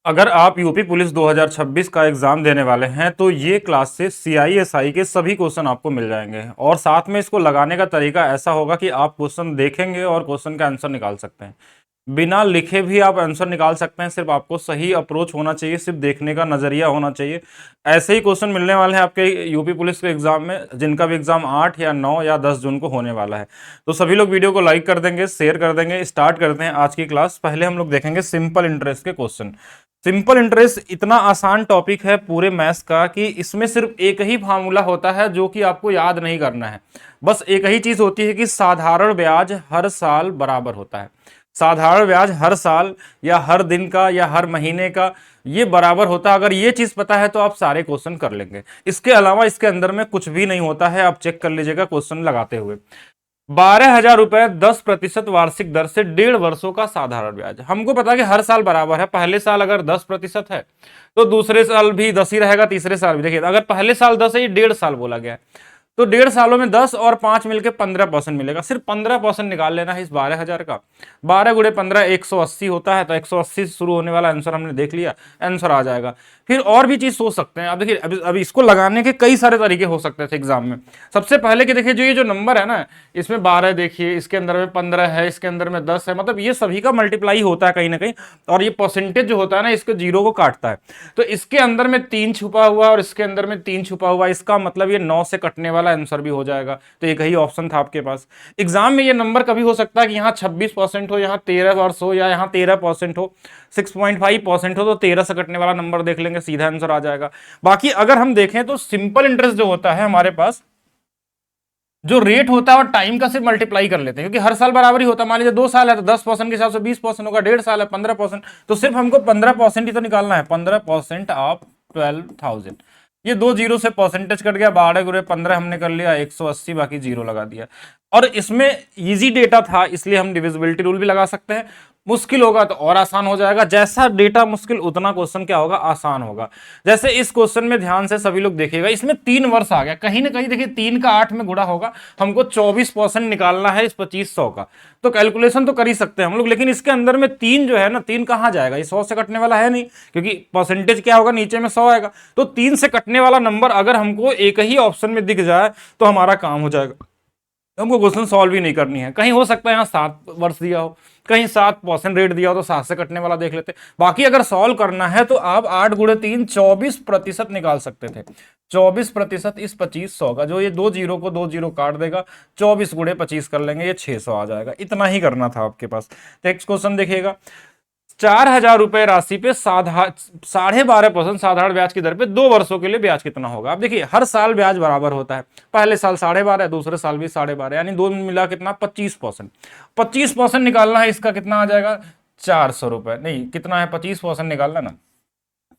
अगर आप UP police 2026 का एग्जाम देने वाले हैं तो ये क्लास से सीआईएसआई के सभी क्वेश्चन आपको मिल जाएंगे और साथ में इसको लगाने का तरीका ऐसा होगा कि आप क्वेश्चन देखेंगे और क्वेश्चन का आंसर निकाल सकते हैं। बिना लिखे भी आप आंसर निकाल सकते हैं, सिर्फ आपको सही अप्रोच होना चाहिए, सिर्फ देखने का नजरिया होना चाहिए। ऐसे ही क्वेश्चन मिलने वाले हैं आपके यूपी पुलिस के एग्जाम में, जिनका भी एग्जाम 8 या 9 या 10 जून को होने वाला है। तो सभी लोग वीडियो को लाइक कर देंगे, शेयर कर देंगे। स्टार्ट करते हैं आज की क्लास। पहले हम लोग देखेंगे सिंपल इंटरेस्ट के क्वेश्चन। सिंपल इंटरेस्ट इतना आसान टॉपिक है पूरे मैथ्स का कि इसमें सिर्फ एक ही फार्मूला होता है जो कि आपको याद नहीं करना है। बस एक ही चीज होती है कि साधारण ब्याज हर साल बराबर होता है। साधारण ब्याज हर साल या हर दिन का या हर महीने का ये बराबर होता है। अगर ये चीज पता है तो आप सारे क्वेश्चन कर लेंगे। इसके अलावा इसके अंदर में कुछ भी नहीं होता है, आप चेक कर लीजिएगा क्वेश्चन लगाते हुए। 12,000 रुपए 10% वार्षिक दर से 1.5 वर्षों का साधारण ब्याज। हमको पता है कि हर साल बराबर है। पहले साल अगर 10% है तो दूसरे साल भी 10 ही रहेगा, तीसरे साल भी। देखिए अगर पहले साल 10 है, ये 1.5 साल बोला गया है, तो 1.5 सालों में 10 और 5 मिलकर 15% मिलेगा। सिर्फ 15% निकाल लेना है इस 12,000 का। 12 गुणे 15 180 होता है, तो 180 से शुरू होने वाला आंसर हमने देख लिया, आंसर आ जाएगा। फिर और भी चीज सोच सकते हैं। अब देखिए अभी इसको लगाने के कई सारे तरीके हो सकते थे एग्जाम में। सबसे पहले कि देखिए जो नंबर है ना, इसमें 12 देखिए, इसके अंदर में 15 है, इसके अंदर में 10 है, मतलब ये सभी का मल्टीप्लाई होता है कहीं ना कहीं। और ये परसेंटेज जो होता है ना, इसको जीरो को काटता है। तो इसके अंदर में 3 छुपा हुआ और इसके अंदर में 3 छुपा हुआ, इसका मतलब ये 9 से कटने वाला आंसर भी हो जाएगा। तो एक ही ऑप्शन था आपके पास। एग्जाम में ये नंबर कभी हो सकता है कि यहाँ 26% हो, यहाँ 13 वर्ष हो, या यहाँ 13% हो, 6.5% हो, तो 13 से कटने वाला नंबर देख लेंगे, सीधा आंसर आ जाएगा। बाकी अगर हम देखें तो सिंपल इंटरेस्ट जो होता है हमारे पास, जो रेट होता है और टाइम का सिर्फ मल्टीप्लाई कर लेते हैं, क्योंकि हर साल बराबर ही होता है। मान लीजिए 2 साल है तो 10% के हिसाब से 20% होगा, 1.5 साल है 15%, तो सिर्फ हमको 15% ही तो निकालना है। 15% ऑफ 12,000, ये 2 जीरो से परसेंटेज कट गया। 12 गुणे 15 हमने कर लिया 180, बाकी जीरो लगा दिया। और इसमें इजी डेटा था इसलिए हम डिविजिबिलिटी रूल भी लगा सकते हैं। मुश्किल होगा तो और आसान हो जाएगा। जैसा डेटा मुश्किल उतना क्वेश्चन क्या होगा, आसान होगा। जैसे इस क्वेश्चन में ध्यान से सभी लोग देखिएगा, इसमें 3 वर्ष आ गया। कहीं ना कहीं देखिए 3 का 8 में गुणा होगा, हमको 24% निकालना है इस 2500 का। तो कैलकुलेशन तो कर ही सकते हैं हम लोग, लेकिन इसके अंदर में 3 जो है ना, 3 कहां जाएगा, ये 100 से कटने वाला है नहीं, क्योंकि परसेंटेज क्या होगा, नीचे में 100 आएगा। तो 3 से कटने वाला नंबर अगर हमको एक ही ऑप्शन में दिख जाए तो हमारा काम हो जाएगा। हमको क्वेश्चन सॉल्व ही नहीं करनी है। कहीं हो सकता है यहाँ 7 वर्ष दिया हो, कहीं 7% रेट दिया हो, तो 7 से कटने वाला देख लेते। बाकी अगर सॉल्व करना है तो आप 8 गुणे 3 24% निकाल सकते थे। 24% इस 2500 का, जो ये 2 जीरो को 2 जीरो काट देगा, 24 गुणे 25 कर लेंगे, ये 600 आ जाएगा। इतना ही करना था आपके पास। नेक्स्ट क्वेश्चन देखिएगा। 4,000 रुपए राशि पे 12.5% साधारण ब्याज की दर पे 2 वर्षों के लिए ब्याज कितना होगा। अब देखिए हर साल ब्याज बराबर होता है। पहले साल 12.5, दूसरे साल भी 12.5, यानी 2 में मिला कितना, 25%। 25% निकालना है, इसका कितना आ जाएगा, 400 रुपए। नहीं, कितना है, 25% निकालना ना,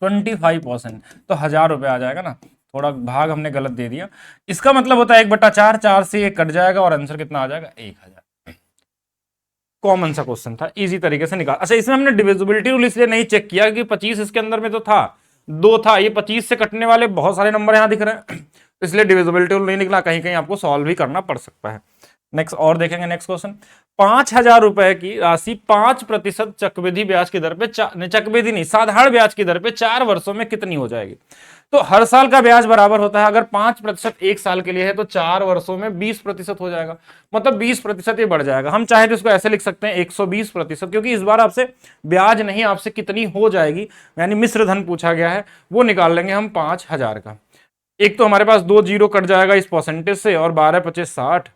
25%, तो 1,000 रुपए आ जाएगा ना। थोड़ा भाग हमने गलत दे दिया। इसका मतलब होता है 1/4, 4 से 1 कट जाएगा और आंसर कितना आ जाएगा, 1,000। कॉमन सा क्वेश्चन था, इजी तरीके से निकाल। अच्छा, इसमें हमने डिविजिबिलिटी रूल इसलिए नहीं चेक किया कि 25 इसके अंदर में तो था, 2 था, ये 25 से कटने वाले बहुत सारे नंबर यहां दिख रहे हैं, इसलिए डिविजिबिलिटी रूल नहीं निकला। कहीं कहीं आपको सॉल्व भी करना पड़ सकता है। नेक्स्ट और देखेंगे। नेक्स्ट क्वेश्चन, 5,000 रुपए की राशि 5% चक्रवृद्धि ब्याज की दर पे, चक्रवृद्धि नहीं, साधारण ब्याज की दर पे 4 वर्षों में कितनी हो जाएगी। तो हर साल का ब्याज बराबर होता है। अगर 5% एक साल के लिए है तो 4 वर्षों में 20% हो जाएगा, मतलब 20% ये बढ़ जाएगा। हम चाहे तो इसको ऐसे लिख सकते हैं 120%, क्योंकि इस बार आपसे ब्याज नहीं, आपसे कितनी हो जाएगी, यानी मिश्र धन पूछा गया है, वो निकाल लेंगे हम 5,000 का। एक तो हमारे पास 2 जीरो कट जाएगा इस परसेंटेज से, और 12 25 60,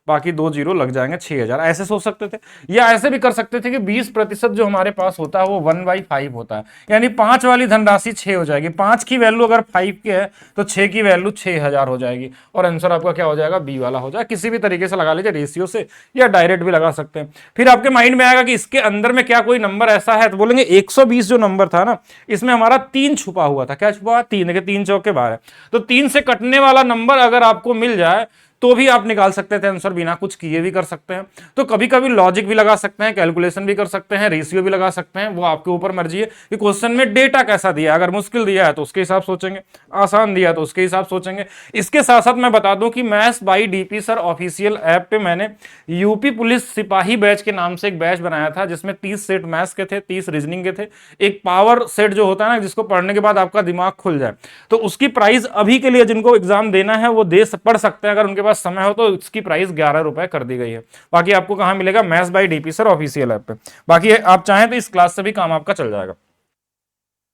बाकी 2 जीरो लग जाएंगे, 6,000। ऐसे सोच सकते थे, या ऐसे भी कर सकते थे कि 20% जो हमारे पास होता है वो 1/5 होता है, यानी 5 वाली धनराशि 6 हो जाएगी। 5 की वैल्यू अगर 5 की है तो 6 की वैल्यू 6,000 हो जाएगी, और आंसर आपका क्या हो जाएगा, बी वाला हो जाएगा। किसी भी तरीके से लगा लीजिए, रेशियो से या डायरेक्ट भी लगा सकते हैं। फिर आपके माइंड में आएगा कि इसके अंदर में क्या कोई नंबर ऐसा है, तो बोलेंगे 120 जो नंबर था ना, इसमें हमारा 3 छुपा हुआ था। क्या छुपा हुआ, 3 के 3 चौके 12, तो 3 से कटने वाला नंबर अगर आपको मिल जाए तो भी आप निकाल सकते थे आंसर, बिना कुछ किए भी कर सकते हैं। तो कभी कभी लॉजिक भी लगा सकते हैं, कैलकुलेशन भी कर सकते हैं, रेशियो भी लगा सकते हैं, वो आपके ऊपर मर्जी है कि क्वेश्चन में डेटा कैसा दिया है। अगर मुश्किल दिया है तो उसके हिसाब सोचेंगे, आसान दिया है तो उसके हिसाब सोचेंगे। इसके साथ साथ मैं बता दूं कि maths by DP sir official app पे मैंने यूपी पुलिस सिपाही बैच के नाम से एक बैच बनाया था, जिसमें 30 सेट मैथ्स के थे, 30 रीजनिंग के थे, एक पावर सेट जो होता है ना, जिसको पढ़ने के बाद आपका दिमाग खुल जाए। तो उसकी प्राइस अभी के लिए जिनको एग्जाम देना है वो पढ़ सकते हैं, अगर उनके पास समय हो तो। इसकी प्राइस 11 रुपए कर दी गई है। बाकी आपको कहां मिलेगा? Maths by DP sir official app पे। बाकी आप चाहें तो इस क्लास से भी काम आपका चल जाएगा।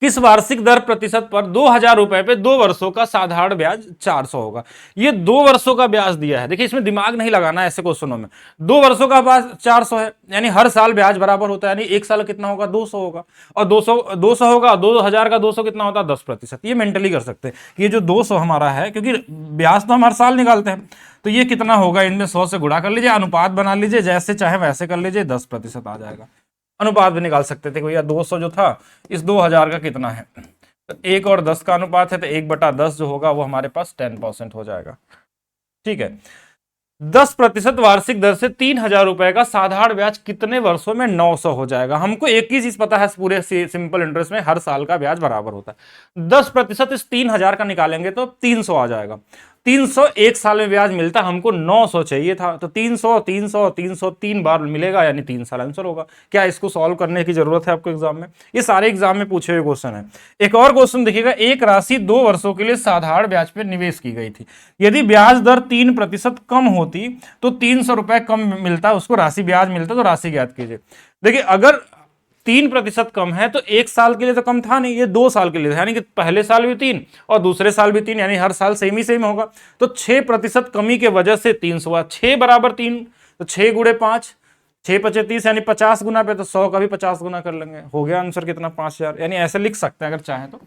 किस वार्षिक दर प्रतिशत पर 2,000 रुपए पे 2 वर्षों का साधारण ब्याज 400 होगा? ये 2 वर्षों का ब्याज दिया है। देखिए इसमें दिमाग नहीं लगाना है ऐसे क्वेश्चनों में। 2 वर्षों का ब्याज 400 है, यानी हर साल ब्याज बराबर होता है, यानी एक साल कितना होगा? 200 होगा। और 200 होगा, 2,000 का 200 कितना होता है? 10%। ये मेंटली कर सकते हैं कि ये जो 200 हमारा है, क्योंकि ब्याज तो हम हर साल निकालते हैं, तो ये कितना होगा? इनमें 100 से गुणा कर लीजिए, अनुपात बना लीजिए, जैसे चाहे वैसे कर लीजिए, 10% आ जाएगा। अनुपात भी निकाल सकते थे भैया, 200 जो था इस 2,000 का कितना है, तो 1 और 10 का अनुपात है, तो 1/10 जो होगा वो हमारे पास 10% हो जाएगा। ठीक है। 10% वार्षिक दर से 3,000 रुपए का साधारण ब्याज कितने वर्षों में 900 हो जाएगा? हमको एक ही चीज पता है पूरे सिंपल इंटरेस्ट में, हर साल का ब्याज बराबर होता है। 10% इस 3,000 का निकालेंगे तो 300 आ जाएगा। 300 एक साल में ब्याज मिलता, हमको 900 चाहिए था, तो 300 300 300 3 बार मिलेगा, यानी 3 साल आंसर होगा। क्या इसको सॉल्व करने की जरूरत है आपको एग्जाम में? ये सारे एग्जाम में पूछे हुए क्वेश्चन है। एक और क्वेश्चन देखिएगा, एक राशि 2 वर्षों के लिए साधारण ब्याज पर निवेश की गई थी, यदि ब्याज दर 3% कम होती तो 300 रुपए कम मिलता, उसको राशि ब्याज मिलता, तो राशि ज्ञात कीजिए। देखिए अगर 3% कम है तो एक साल के लिए तो कम था नहीं, ये 2 साल के लिए था, यानी कि पहले साल भी 3 और दूसरे साल भी 3, यानी हर साल सेम ही सेम होगा। तो 6% कमी के वजह से 300 हुआ। 6 बराबर 3, तो 6 गुणे 5, 6 पचे 30, यानी 50 गुना पे, तो 100 का भी 50 गुना कर लेंगे, हो गया आंसर कितना? 5,000। यानी ऐसे लिख सकते हैं अगर चाहे तो।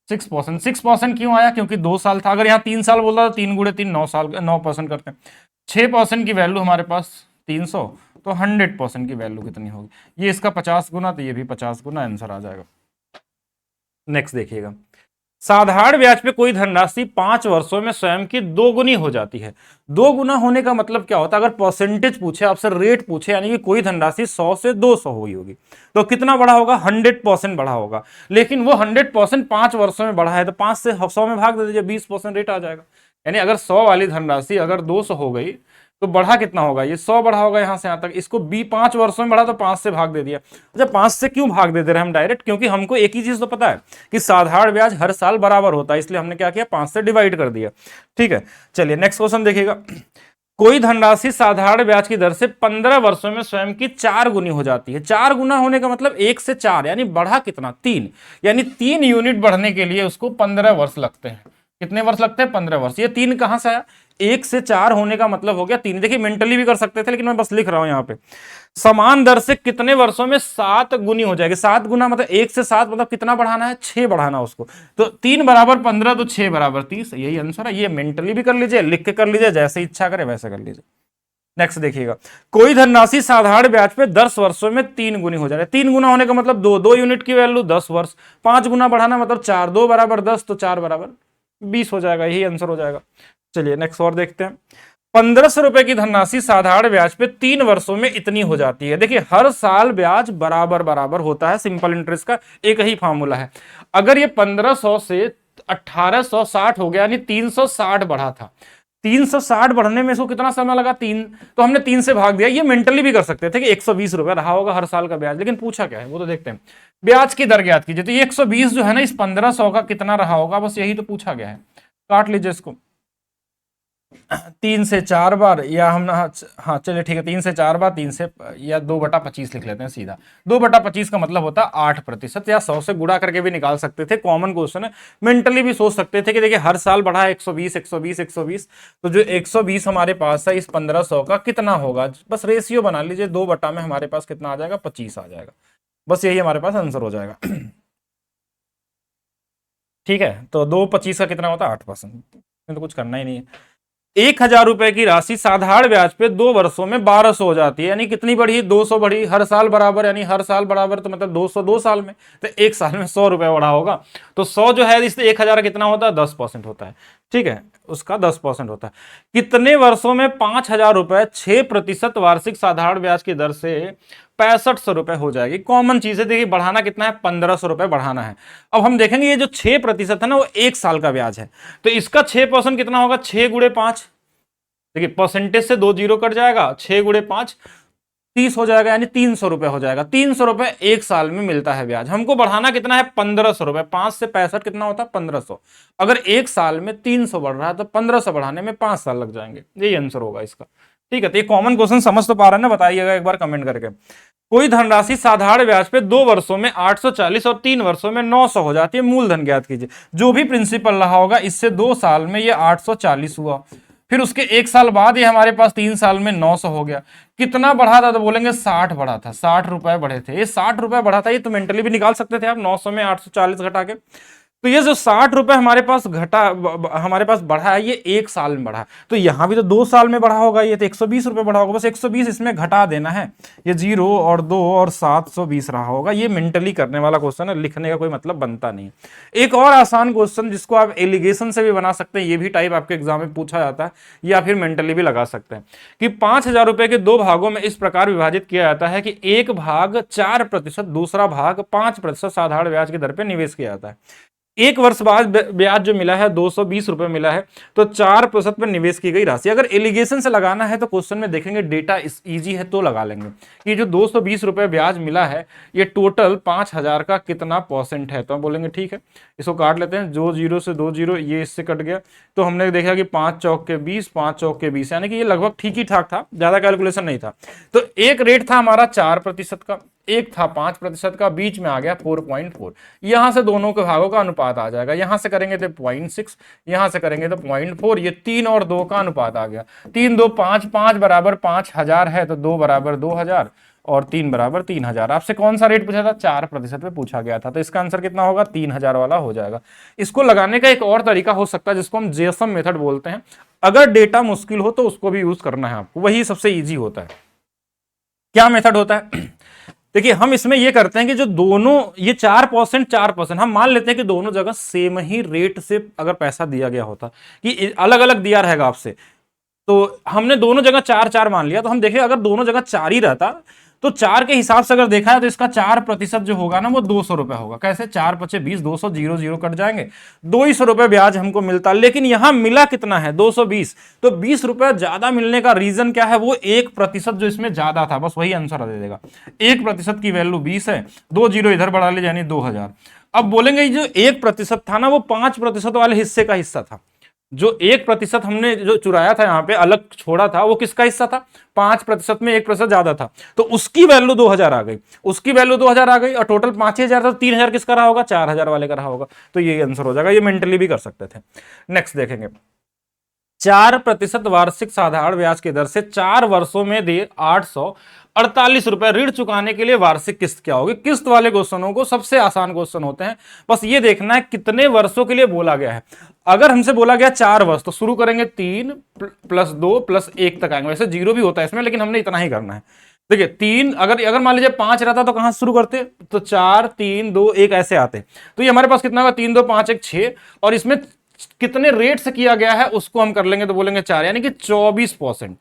6% क्यों आया? क्योंकि 2 साल था। अगर यहाँ 3 साल बोलता तो 3 गुणे 3 9 साल 9% करते हैं। 6% की वैल्यू हमारे पास 300, तो 100% की वैल्यू कितनी होगी? ये इसका 50 गुना, तो ये भी 50 गुना, आंसर आ जाएगा। नेक्स्ट देखिएगा, साधारण ब्याज पे कोई धनराशि 5 वर्षों में स्वयं की 2 गुनी हो जाती है। 2 गुना होने का मतलब क्या होता है? अगर परसेंटेज पूछे आपसे, रेट पूछे, यानी कि कोई धनराशि 100 से 200 हुई होगी, तो कितना बढ़ा होगा? 100% बढ़ा होगा। लेकिन वो 100% 5 वर्षों में बढ़ा है, तो 5 से 100 में भाग दे दीजिए, 20% रेट आ जाएगा। यानी अगर 100 वाली धनराशि अगर 200 हो गई तो बढ़ा कितना होगा? ये 100 बढ़ा होगा यहां से यहां तक। इसको 5 वर्षों में बढ़ा तो 5 से भाग दे दिया। अच्छा 5 से क्यों भाग दे रहे हैं हम डायरेक्ट? क्योंकि हमको एक ही चीज तो पता है कि साधारण ब्याज हर साल बराबर होता है, इसलिए हमने क्या किया? 5 से डिवाइड कर दिया। ठीक है, चलिए नेक्स्ट क्वेश्चन देखिएगा। कोई धनराशि साधारण ब्याज की दर से 15 वर्षों में स्वयं की 4 गुनी हो जाती है। 4 गुना होने का मतलब 1 से 4, यानी बढ़ा कितना? 3, यानी 3 यूनिट बढ़ने के लिए उसको 15 वर्ष लगते हैं। कितने वर्ष लगते हैं? 15 वर्ष। ये 3 कहां से आया? 1 से 4 होने का मतलब हो गया 3। देखिए मेंटली भी कर सकते थे, लेकिन मैं बस लिख रहा हूं यहां पे। समान दर से कितने वर्षों में 7 गुनी हो जाएगी? 7 गुना मतलब 1 से 7 मतलब कितना बढ़ाना है? 6 बढ़ाना उसको। तो 3 बराबर 15, तो 6 बराबर 30, यही आंसर है। ये मेंटली भी कर लीजिए, लिख के कर लीजिए, जैसे इच्छा करे वैसे कर लीजिए। नेक्स्ट देखिएगा, कोई धनराशि साधारण ब्याज पे 10 वर्षों में 3 गुनी हो जाए। 3 गुना होने का मतलब 2 यूनिट की वैल्यू 10 वर्ष। 5 गुना बढ़ाना मतलब 4, 2 बराबर 10, तो 4 बराबर 20 हो जाएगा, यही आंसर हो जाएगा। चलिए नेक्स्ट और देखते हैं। 1,500 रुपए की धनराशि साधारण ब्याज पे 3 वर्षों में इतनी हो जाती है। देखिए हर साल ब्याज बराबर बराबर होता है, सिंपल इंटरेस्ट का एक ही फार्मूला है। अगर ये 1500 से 1860 हो गया, यानी 360 बढ़ा था। 360 बढ़ने में इसको कितना समय लगा? 3, तो हमने 3 से भाग दिया। ये मेंटली भी कर सकते थे कि 120 रुपए रहा होगा हर साल का ब्याज, लेकिन पूछा क्या है वो तो देखते हैं। ब्याज की दर ज्ञात कीजिए, तो ये 120 जो है ना, इस 1500 का कितना रहा होगा, बस यही तो पूछा गया है। काट लीजिए इसको 3 से 4 बार, या हम हाँ चलिए ठीक है, 3 से 4 बार, 3 से या 2/25 लिख लेते हैं सीधा। 2/25 का मतलब होता है 8%, या 100 से गुणा करके भी निकाल सकते थे। कॉमन क्वेश्चन है, मेंटली भी सोच सकते थे कि देखिए हर साल बढ़ा है 120 120 120, तो जो 120 हमारे पास है इस 1500 का कितना होगा? बस रेशियो बना लीजिए, 2 बटा में हमारे पास कितना आ जाएगा? 25 आ जाएगा। बस यही हमारे पास आंसर हो जाएगा। ठीक है, तो 2/25 का कितना होता है? 8%। तो कुछ करना ही नहीं है। 1,000 रुपए की राशि साधारण ब्याज पे 2 वर्षों में 1200 हो जाती है, यानी कितनी बढ़ी? 200 बढ़ी। हर साल बराबर, यानी हर साल बराबर तो मतलब 200 2 साल में, तो 1 साल में 100 रुपए बढ़ा होगा। तो 100 जो है इससे 1,000 कितना होता है? 10% होता है। ठीक है, उसका 10% होता है। कितने वर्षों में 5,000 रुपए 6% वार्षिक साधारण ब्याज की दर से 6500 रुपए हो जाएगी? कॉमन चीज है, देखिए बढ़ाना कितना है? 1500 रुपए बढ़ाना है। अब हम देखेंगे ये जो 6% है ना, वो 1 साल का ब्याज है, तो इसका 6% कितना होगा? 6 × 5। देखिए परसेंटेज से 2 जीरो कट जाएगा, 6 × 5 30 हो जाएगा, यानी 300 रुपए हो जाएगा। 300 रुपए 1 साल में मिलता है ब्याज। हमको बढ़ाना कितना है? 1500 रुपए। 5 से 65 कितना होता है? 1500। अगर 1 साल में 300 बढ़ रहा है तो 1500 बढ़ाने में 5 साल लग जाएंगे। यही आंसर होगा इसका। ठीक है, तो ये कॉमन क्वेश्चन समझ तो पा रहे हैं ना? बताइएगा एक बार कमेंट करके। कोई धनराशि साधारण ब्याज पे 2 वर्षों में 840 और 3 वर्षों में 900 हो जाती है, मूलधन ज्ञात कीजिए। जो भी प्रिंसिपल रहा होगा, इससे 2 साल में ये 840 हुआ, फिर उसके 1 साल बाद ये हमारे पास 3 साल में 900 हो गया। कितना बढ़ा था? तो बोलेंगे 60 बढ़ा था, 60 रुपए बढ़े थे। ये 60 रुपए बढ़ा था, ये तो मेंटली भी निकाल सकते थे आप, 900 में 840 घटा के। तो ये जो 60 रुपए हमारे पास हमारे पास बढ़ा है, ये 1 साल में बढ़ा है। तो यहां भी तो 2 साल में बढ़ा होगा, ये तो 120 रुपए बढ़ा होगा। बस 120 इसमें घटा देना है, ये 0 और 2 और 720 रहा होगा। ये मेंटली करने वाला क्वेश्चन है, लिखने का कोई मतलब बनता नहीं। एक और आसान क्वेश्चन जिसको आप एलिगेशन से भी बना सकते हैं, ये भी टाइप आपके एग्जाम में पूछा जाता है, या फिर मेंटली भी लगा सकते हैं कि 5,000 रुपए के 2 भागों में इस प्रकार विभाजित किया जाता है कि एक भाग 4%, दूसरा भाग 5% साधारण ब्याज की दर पर निवेश किया जाता है। 1 वर्ष बाद ब्याज जो मिला है 220 रुपए मिला है, तो 4% पर निवेश की गई राशि। अगर एलिगेशन से लगाना है तो क्वेश्चन में देखेंगे डेटा इजी है तो लगा लेंगे कि जो 220 रुपए ब्याज मिला है, ये टोटल 5,000 का कितना परसेंट है। तो हम बोलेंगे ठीक है, इसको काट लेते हैं। 2 जीरो से 2 जीरो, ये इससे कट गया, तो हमने देखा कि 5 चौक के 20, 5 चौक के 20, यानी कि ये लगभग ठीक ही ठाक था, ज्यादा कैलकुलेशन नहीं था। तो एक रेट था हमारा 4% का, एक था 5% का, बीच में आ गया 4.4। यहां से दोनों के भागों का अनुपात आ जाएगा। यहां से करेंगे तो 0.6, यहां से करेंगे तो 0.4। ये 3 और 2 का अनुपात आ गया। 3 2 5, 5 बराबर 5,000 है, तो 2 बराबर 2,000 और 3 बराबर 3,000। आपसे कौन सा रेट पूछा था? 4% पे पूछा गया था, तो इसका आंसर कितना होगा? 3,000 वाला हो जाएगा। इसको लगाने का एक और तरीका हो सकता है, जिसको हम जेसम मेथड बोलते हैं। अगर डेटा मुश्किल हो तो उसको भी यूज करना है आपको, वही सबसे ईजी होता है। क्या मेथड होता है? देखिए हम इसमें ये करते हैं कि जो दोनों ये 4%, हम मान लेते हैं कि दोनों जगह सेम ही रेट से अगर पैसा दिया गया होता, कि अलग अलग दिया रहेगा आपसे, तो हमने दोनों जगह 4 मान लिया। तो हम देखें अगर दोनों जगह 4 ही रहता, तो 4 के हिसाब से अगर देखा है तो इसका 4% जो होगा ना, वो 200 रुपए होगा। कैसे? 4 पचे 20, 200, 0 0 कट जाएंगे, 200 रुपए ब्याज हमको मिलता। लेकिन यहां मिला कितना है? 220। तो 20 रुपए ज्यादा मिलने का रीजन क्या है? वो 1% जो इसमें ज्यादा था, बस वही आंसर दे देगा। 1% की वैल्यू 20 है, 2 जीरो इधर बढ़ा ले, यानी 2,000। अब बोलेंगे जो 1% था ना, वो 5% वाले हिस्से का हिस्सा था। जो 1% हमने जो चुराया था, यहां पे अलग छोड़ा था, वो किसका हिस्सा था? 5% में 1% ज्यादा था, तो उसकी वैल्यू 2,000 आ गई। उसकी वैल्यू 2,000 आ गई, और टोटल 5,000 था, तो 3,000 किसका रहा होगा? 4,000 वाले का रहा होगा। तो ये आंसर हो जाएगा। ये मेंटली भी कर सकते थे। नेक्स्ट देखेंगे, 4% वार्षिक साधारण ब्याज की दर से 4 वर्षों में दे 848 रुपए ऋण चुकाने के लिए वार्षिक किस्त क्या होगी? किस्त वाले क्वेश्चनों को सबसे आसान क्वेश्चन होते हैं, बस ये देखना है कितने वर्षों के लिए बोला गया है। अगर हमसे बोला गया 4 वर्ष, तो शुरू करेंगे 3 + 2 + 1 तक आएंगे। वैसे 0 भी होता है इसमें, लेकिन हमने इतना ही करना है। देखिए 3, अगर मान लीजिए 5 रहता तो कहां से शुरू करते? तो 4 3 2 1 ऐसे आते, तो ये हमारे पास कितना होगा? 3 2 5 1 6, और इसमें कितने रेट से किया गया है उसको हम कर लेंगे, तो बोलेंगे 4, यानी कि 24%।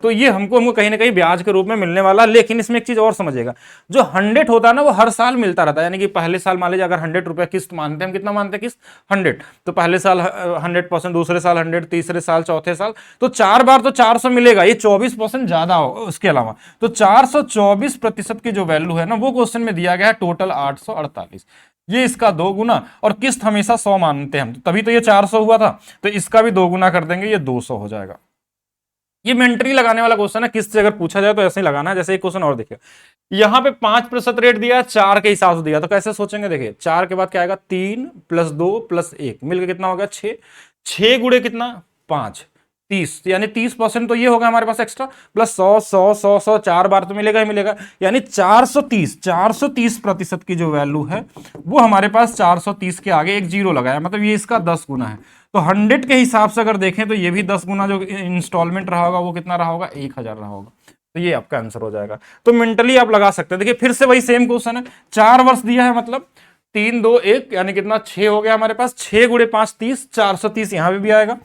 तो ये हमको कहीं ना कहीं ब्याज के रूप में मिलने वाला। लेकिन इसमें एक चीज और समझिएगा, जो 100 होता है ना, वो हर साल मिलता रहता है। यानी कि पहले साल मान लीजिए अगर 100 रुपए किस्त मानते हैं, हम कितना मानते हैं किस्त? 100। तो पहले साल 100%, दूसरे साल 100, तीसरे साल, चौथे साल, तो 4 बार तो 400 मिलेगा। ये 24% ज्यादा हो उसके अलावा, तो 424% की जो वैल्यू है ना, वो क्वेश्चन में दिया गया है टोटल 848। ये इसका 2 गुना, और किस्त हमेशा 100 मानते हैं हम, तभी तो ये 400 हुआ था, तो इसका भी 2 गुना कर देंगे, ये 200 हो जाएगा। ये मेंटरी लगाने वाला क्वेश्चन है। किस्त से अगर पूछा जाए तो ऐसे ही लगाना है। जैसे एक क्वेश्चन और देखिए, यहां पे 5% रेट दिया, 4 के हिसाब से दिया, तो कैसे सोचेंगे? देखिए 4 के बाद क्या आएगा? 3 + 2 + 1 मिलकर कितना हो गया? 6। 6 गुणे कितना? 5। 30, यानी 30% तो ये होगा हमारे पास एक्स्ट्रा, प्लस 100 100 100 100 4 बार तो मिलेगा ही मिलेगा, यानी 430% की जो वैल्यू है वो हमारे पास 430 के आगे एक जीरो लगाया, मतलब ये इसका 10 गुना है। तो 100 के हिसाब से अगर देखें तो ये भी 10 गुना जो इंस्टॉलमेंट रहा होगा वो कितना रहा होगा, 1000 रहा होगा। तो ये आपका आंसर हो जाएगा। तो मेंटली आप लगा सकते हैं। देखिए फिर से वही सेम क्वेश्चन है, 4 वर्ष दिया है, मतलब 3 2 1 यानी कितना 6 हो गया हमारे पास, 6 गुणे 5 30, 430 यहां पे भी आएगा।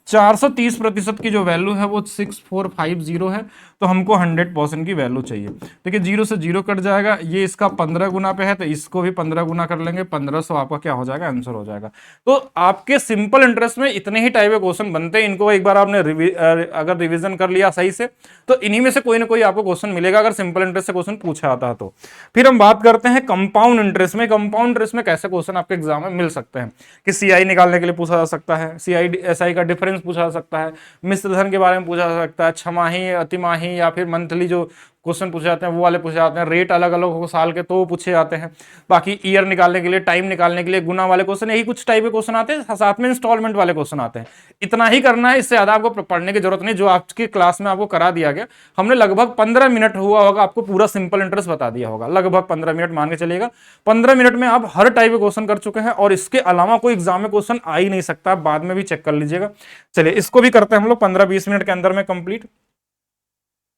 430% की जो वैल्यू है वो 6450 है, तो हमको 100% की वैल्यू चाहिए। देखिए जीरो से जीरो कट जाएगा, ये इसका 15 गुना पे है तो इसको भी 15 गुना कर लेंगे, 1500 आपका क्या हो जाएगा, आंसर हो जाएगा। तो आपके सिंपल इंटरेस्ट में इतने ही टाइप के क्वेश्चन बनते हैं, इनको एक बार आपने अगर रिवीजन कर लिया सही से तो इन्हीं में से कोई ना कोई आपको क्वेश्चन मिलेगा, अगर सिंपल इंटरेस्ट से क्वेश्चन पूछा आता है तो। फिर हम बात करते हैं कंपाउंड इंटरेस्ट में। कंपाउंड इंटरेस्ट में कैसे क्वेश्चन आपके एग्जाम में मिल सकते हैं कि सीआई निकालने के लिए पूछा जा सकता है, सीआई एसआई का डिफरेंस पूछा जा सकता है, मिश्र धन के बारे में पूछा जा सकता है, छमाही अतिमाही या फिर मंथली जो क्वेश्चन पूछे जाते हैं वो वाले पूछे जाते हैं, रेट अलग अलग हो साल के तो वो पूछे जाते हैं, बाकी ईयर निकालने के लिए, टाइम निकालने के लिए, गुना वाले क्वेश्चन, यही कुछ टाइप के क्वेश्चन आते हैं, साथ में इंस्टॉलमेंट वाले क्वेश्चन आते हैं। इतना ही करना है, इससे ज्यादा आपको पढ़ने की जरूरत नहीं, जो आपकी क्लास में आपको करा दिया गया। हमने लगभग 15 मिनट हुआ होगा, आपको पूरा सिंपल इंटरेस्ट बता दिया होगा, लगभग 15 मिनट मान के चलिएगा। 15 मिनट में आप हर टाइप के क्वेश्चन कर चुके हैं, और इसके अलावा कोई एग्जाम में क्वेश्चन आ ही नहीं सकता, बाद में भी चेक कर लीजिएगा। चलिए इसको भी करते हैं हम लोग 15-20 मिनट के अंदर में कंप्लीट।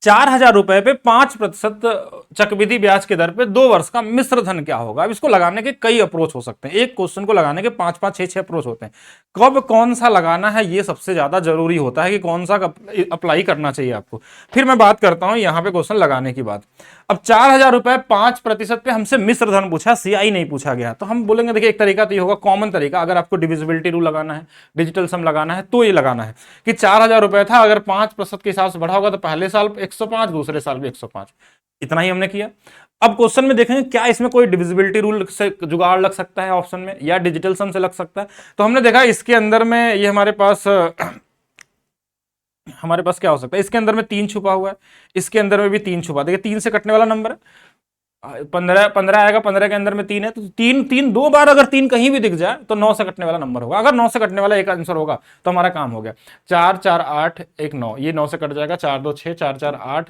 4000 रुपए पे 5% चक्रवृद्धि ब्याज के दर पे 2 वर्ष का मिश्र धन क्या होगा। अब इसको लगाने के कई अप्रोच हो सकते हैं, एक क्वेश्चन को लगाने के 5-5 6-6 अप्रोच होते हैं। कब कौन सा लगाना है ये सबसे ज्यादा जरूरी होता है कि कौन सा अप्लाई करना चाहिए आपको। फिर मैं बात करता हूं यहां पे क्वेश्चन लगाने की बात। अब 4000 रुपए 5% पे हमसे मिश्र धन पूछा, सीआई नहीं पूछा गया, तो हम बोलेंगे देखिए एक तरीका तो ये होगा, कॉमन तरीका, अगर आपको डिविजिबिलिटी रूल लगाना है, डिजिटल सम लगाना है, तो ये लगाना है कि 4000 रुपए था, अगर 5% के हिसाब से बढ़ा होगा तो पहले साल 105, दूसरे साल भी 105। इतना ही हमने किया। अब क्वेश्चन में देखेंगे क्या इसमें कोई डिविजिबिलिटी रूल से जुगाड़ लग सकता है ऑप्शन में, या डिजिटल सम से लग सकता है। तो हमने देखा इसके अंदर में ये हमारे पास क्या हो सकता है, इसके अंदर में 3 छुपा हुआ है, इसके अंदर में भी 3 छुपा, देखिए 3 से कटने वाला नंबर है, 15 आएगा, 15 के अंदर में 3 है, तो 3 2 बार अगर 3 कहीं भी दिख जाए तो 9 से कटने वाला नंबर होगा। अगर 9 से कटने वाला एक आंसर होगा तो हमारा काम हो गया। 4 4 8 1 9, ये 9 से कट जाएगा, 4 2 6 4 4 8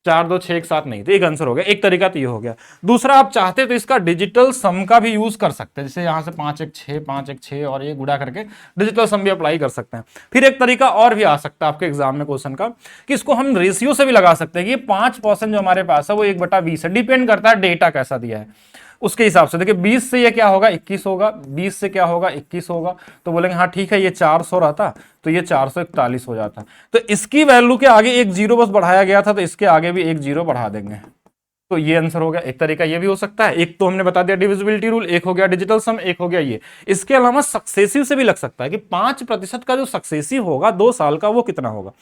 4 2 6 1 7 नहीं, तो एक आंसर हो गया। एक तरीका तो ये हो गया। दूसरा आप चाहते तो इसका डिजिटल सम का भी यूज कर सकते हैं, जैसे यहां से 5 1 6 5 1 6 और ये गुणा करके डिजिटल सम भी अप्लाई कर सकते हैं। फिर एक तरीका और भी आ सकता है आपके एग्जाम में क्वेश्चन का, कि इसको हम रेशियो से भी लगा सकते हैं कि 5% जो हमारे पास है वो 1/20 है, डिपेंड करता है डेटा कैसा दिया है उसके हिसाब से। देखिए 20 से ये क्या होगा, 21 होगा, 20 से क्या होगा, 21 होगा, तो बोलेंगे हाँ ठीक है, ये 400 रहता तो ये 441 हो जाता। तो इसकी वैल्यू के आगे एक जीरो बस बढ़ाया गया था, तो इसके आगे भी एक जीरो बढ़ा देंगे, तो ये आंसर हो गया। एक तरीका ये भी हो सकता है। एक तो हमने बता दिया डिविजिबिलिटी रूल, एक हो गया डिजिटल सम, एक हो गया ये। इसके अलावा सक्सेसिव से भी लग सकता है कि 5% का जो सक्सेसिव होगा 2 साल का वो कितना होगा।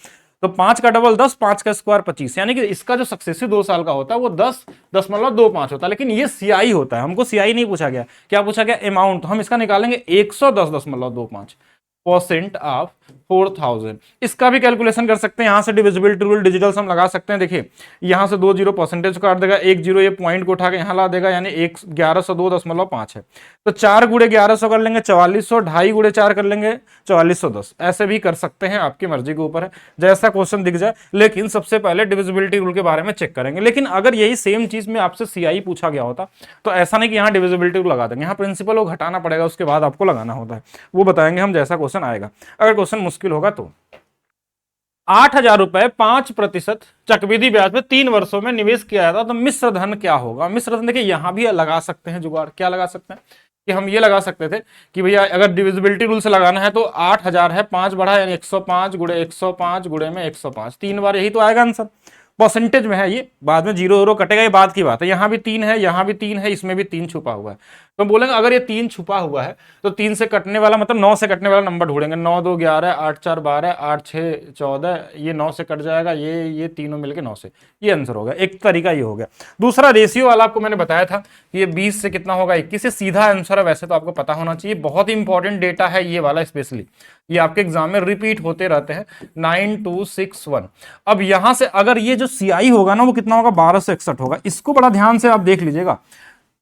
तो 5 का डबल 10, 5 का स्क्वायर 25, यानी कि इसका जो सक्सेसिव 2 साल का होता है वो 10.25 होता है। लेकिन ये सीआई होता है, हमको सीआई नहीं पूछा गया, क्या पूछा गया, अमाउंट। तो हम इसका निकालेंगे 110.25% ऑफ 4000। इसका भी कैलकुलेशन कर सकते हैं, यहां से डिविजिबिलिटी रूल डिजिटल सम लगा सकते हैं। देखिए यहां से 2 जीरो परसेंटेज काट देगा, 1 जीरो ये पॉइंट को उठा के यहां ला देगा, यानी 1102.5 है। तो 4 गुणे 1100 कर लेंगे 4400, 2.5 गुणे 4 कर लेंगे 4410। ऐसे भी कर सकते हैं, आपकी मर्जी के ऊपर है, जैसा क्वेश्चन दिख जाए। लेकिन सबसे पहले डिविजिबिलिटी रूल के बारे में चेक करेंगे। लेकिन अगर यही सेम चीज में आपसे सीआई पूछा गया होता तो ऐसा नहीं कि यहाँ डिविजिबिलिटी रूल लगा देंगे, यहाँ प्रिंसिपल को घटाना पड़ेगा, उसके बाद आपको लगाना होता है, वो बताएंगे हम जैसा क्वेश्चन आएगा। अगर क्वेश्चन मुश्किल होगा तो 8000 रुपए 5% चक्रवृद्धि ब्याज पे 3 वर्षों में निवेश किया जाता तो मिश्र धन क्या होगा। मिश्र धन देखिए यहां भी लगा सकते हैं जुगाड़, क्या लगा सकते हैं कि हम ये लगा सकते थे कि भैया अगर डिविजिबिलिटी रूल से लगाना है तो 8000 है, 5 बढ़ा यानी 105 गुणे 105 गुणे में 105, 3 बार, यही तो आएगा आंसर। परसेंटेज में है ये, बाद में जीरो जीरो कटेगा, ये बाद की बात है। यहां भी 3 है, यहां भी 3 है, इसमें भी 3 छुपा हुआ है। तो बोलेंगे अगर ये 3 छुपा हुआ है तो 3 से कटने वाला मतलब 9 से कटने वाला नंबर ढूंढेंगे। 9 2 11, 8 4 12, 8 6 14, ये 9 से कट जाएगा, ये तीनों मिलके 9 से, ये आंसर हो गया। एक तरीका ये हो गया। दूसरा रेशियो वाला आपको मैंने बताया था कि ये 20 से कितना होगा 21, से सीधा आंसर है, वैसे तो आपको पता होना चाहिए। बहुत इंपॉर्टेंट डेटा है ये वाला, स्पेशली ये आपके एग्जाम में रिपीट होते रहते हैं। 9261। अब यहां से अगर ये जो सीआई होगा ना वो कितना होगा, 1261 होगा। इसको बड़ा ध्यान से आप देख लीजिएगा,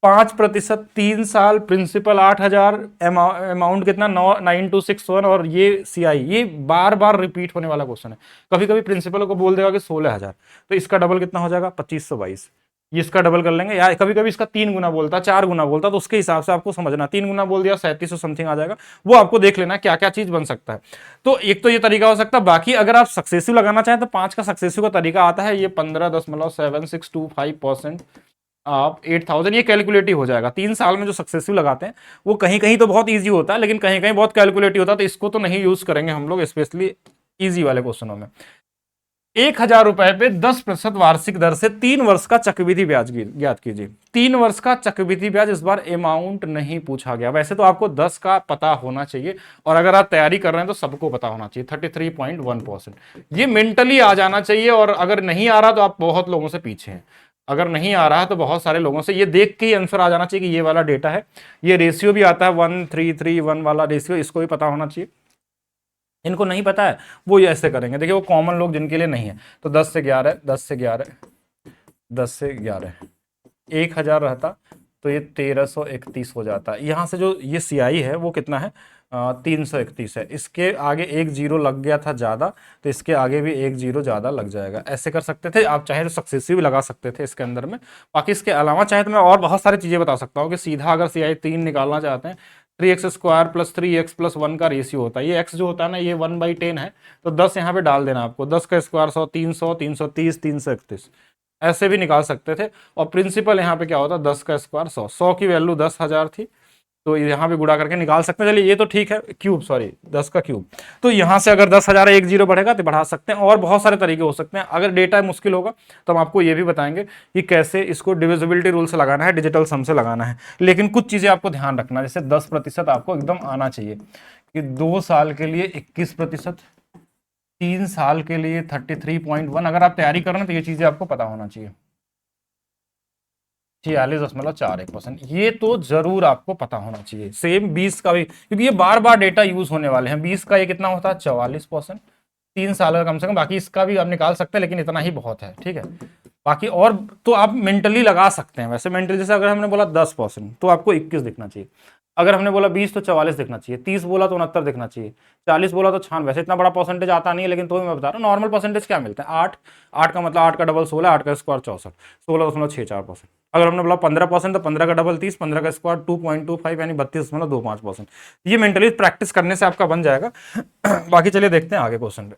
5%, 3 साल, प्रिंसिपल 8,000, अमाउंट कितना 9261, और ये सीआई, ये बार बार रिपीट होने वाला क्वेश्चन है। कभी कभी प्रिंसिपल को बोल देगा कि 16,000, तो इसका डबल कितना हो जाएगा 2522, ये इसका डबल कर लेंगे, या कभी कभी इसका 3 गुना बोलता, 4 गुना बोलता, तो उसके हिसाब से आपको समझना, 3 गुना बोल दिया 3700 समथिंग आ जाएगा, वो आपको देख लेना क्या क्या चीज बन सकता है। तो एक तो ये तरीका हो सकता है, बाकी अगर आप सक्सेसिव लगाना चाहें तो 5 का सक्सेसिव का तरीका आता है, ये 15.7625% आप 8000, ये कैलकुलेटिव हो जाएगा। 3 साल में जो सक्सेसिव लगाते हैं वो कहीं कहीं तो बहुत ईजी होता है, लेकिन कहीं कहीं बहुत कैलकुलेटिव होता है, तो इसको तो नहीं यूज करेंगे हम लोग, स्पेशली ईजी वाले क्वेश्चनों में। 1,000 रुपए पे 10% वार्षिक दर से 3 वर्ष का चक्रवृद्धि ब्याज ज्ञात कीजिए। 3 वर्ष का चक्रवृद्धि ब्याज, इस बार अमाउंट नहीं पूछा गया। वैसे तो आपको 10 का पता होना चाहिए, और अगर आप तैयारी कर रहे हैं तो सबको पता होना चाहिए। 33.1%, ये मेंटली आ जाना चाहिए, और अगर नहीं आ रहा तो आप बहुत लोगों से पीछे हैं। अगर नहीं आ रहा तो बहुत सारे लोगों से ये देख के ही आंसर आ जाना चाहिए कि ये वाला डेटा है। ये रेशियो भी आता है 1:3:1 वाला रेशियो, इसको भी पता होना चाहिए। इनको नहीं पता है वो ये ऐसे करेंगे, देखिए वो कॉमन लोग जिनके लिए नहीं है। तो 10 से 11, 10 से 11, 10 से 11, 1,000 रहता तो ये 1331 हो जाता। यहाँ से जो ये सीआई है वो कितना है 331 है। इसके आगे एक जीरो लग गया था ज़्यादा, तो इसके आगे भी एक जीरो ज़्यादा लग जाएगा। ऐसे कर सकते थे आप, चाहे तो सक्सेसिव लगा सकते थे इसके अंदर में। बाकी इसके अलावा चाहे तो मैं और बहुत सारी चीज़ें बता सकता हूँ कि सीधा अगर सीआई 3 निकालना चाहते हैं, 3x² + 3x + 1 का रेशियो होता है। ये x जो होता है ना, ये 1/10 है, तो 10 यहाँ पे डाल देना आपको। 10 का स्क्वायर 100, 300, 330, 331, ऐसे भी निकाल सकते थे। और प्रिंसिपल यहाँ पे क्या होता है 10 का स्क्वायर 100, 100 की वैल्यू 10,000 थी, तो यहाँ पे गुणा करके निकाल सकते हैं। चलिए ये तो ठीक है, क्यूब, सॉरी 10 का क्यूब। तो यहाँ से अगर 10,000 एक जीरो बढ़ेगा तो बढ़ा सकते हैं, और बहुत सारे तरीके हो सकते हैं। अगर डेटा मुश्किल होगा तो हम आपको ये भी बताएंगे कि कैसे इसको डिविजिबिलिटी रूल से लगाना है, डिजिटल सम से लगाना है। लेकिन कुछ चीजें आपको ध्यान रखना, जैसे 10% आपको एकदम आना चाहिए कि 2 साल के लिए 21%, 3 साल के लिए 33.1। अगर आप तैयारी कर रहे हैं तो ये चीजें आपको पता होना चाहिए। 46.41%, ये तो जरूर आपको पता होना चाहिए। सेम 20 का भी, क्योंकि ये बार बार डेटा यूज होने वाले हैं। 20 का ये कितना होता है 44%, 3 साल का कम से कम। बाकी इसका भी आप निकाल सकते हैं, लेकिन इतना ही बहुत है, ठीक है। बाकी और तो आप मेंटली लगा सकते हैं। वैसे मेंटली जैसे अगर हमने बोला 10%, तो आपको 21 दिखना चाहिए। अगर हमने बोला 20 तो 44 दिखना चाहिए, 30 बोला तो 69 दिखना चाहिए, 40 बोला तो 96। वैसे इतना बड़ा परसेंटेज आता नहीं है, लेकिन तो मैं बता रहा हूँ नॉर्मल परसेंटेज क्या मिलता है 8। 8 का मतलब 8 का डबल 16, 8 का स्क्वायर 64, 16.64%। अगर हमने बोला 15% तो 15 का डबल 30, 15 का स्क्वायर 2.25 यानी 32.25%। ये मेंटली प्रैक्टिस करने से आपका बन जाएगा। बाकी चलिए देखते हैं आगे क्वेश्चन पे।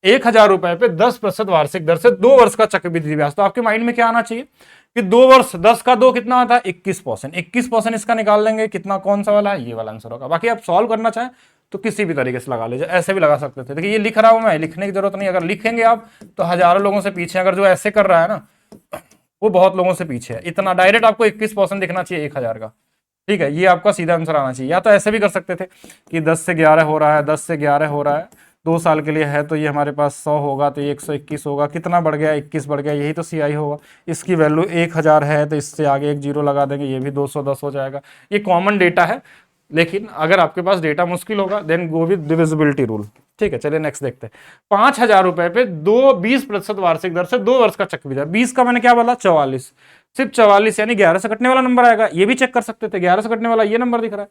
1,000 रुपए पे 10% वार्षिक दर से 2 वर्ष का चक्रवृद्धि ब्याज। तो आपके माइंड में क्या आना चाहिए कि 2 वर्ष, 10 का 2 कितना आता है 21%। 21% इसका निकाल लेंगे, कितना, कौन सा वाला है, ये वाला आंसर होगा। बाकी आप सॉल्व करना चाहें तो किसी भी तरीके से लगा लीजिए, ऐसे भी लगा सकते थे। देखिए ये लिख रहा हूं मैं, लिखने की जरूरत नहीं। अगर लिखेंगे आप तो हजारों लोगों से पीछे। अगर जो ऐसे कर रहा है ना वो बहुत लोगों से पीछे है। इतना डायरेक्ट आपको 21% दिखना चाहिए 1,000 का, ठीक है। ये आपका सीधा आंसर आना चाहिए। या तो ऐसे भी कर सकते थे कि 10 से 11 हो रहा है, 10 से 11 हो रहा है, 2 साल के लिए है, तो ये हमारे पास 100 होगा, तो ये 121 होगा। कितना बढ़ गया 21 बढ़ गया, यही तो सीआई होगा। इसकी वैल्यू 1,000 है, तो इससे आगे एक जीरो लगा देंगे, ये भी 210 हो जाएगा। ये कॉमन डेटा है, लेकिन अगर आपके पास डेटा मुश्किल होगा then go with divisibility rule, ठीक है। चलिए नेक्स्ट देखते हैं। 5,000 रुपए पे 20% वार्षिक दर से 2 वर्ष का चक्रवृद्धि। 20 का मैंने क्या बोला 44, सिर्फ 44 यानी 11 से कटने वाला नंबर आएगा। ये भी चेक कर सकते थे, 11 से कटने वाला ये नंबर दिख रहा है,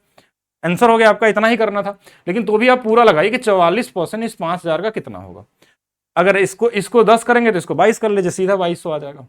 आंसर हो गया आपका। इतना ही करना था, लेकिन तो भी आप पूरा लगाइए कि 44% इस 5,000 का कितना होगा। अगर इसको 10 करेंगे तो इसको 22 कर लीजिए, सीधा 2200 आ जाएगा।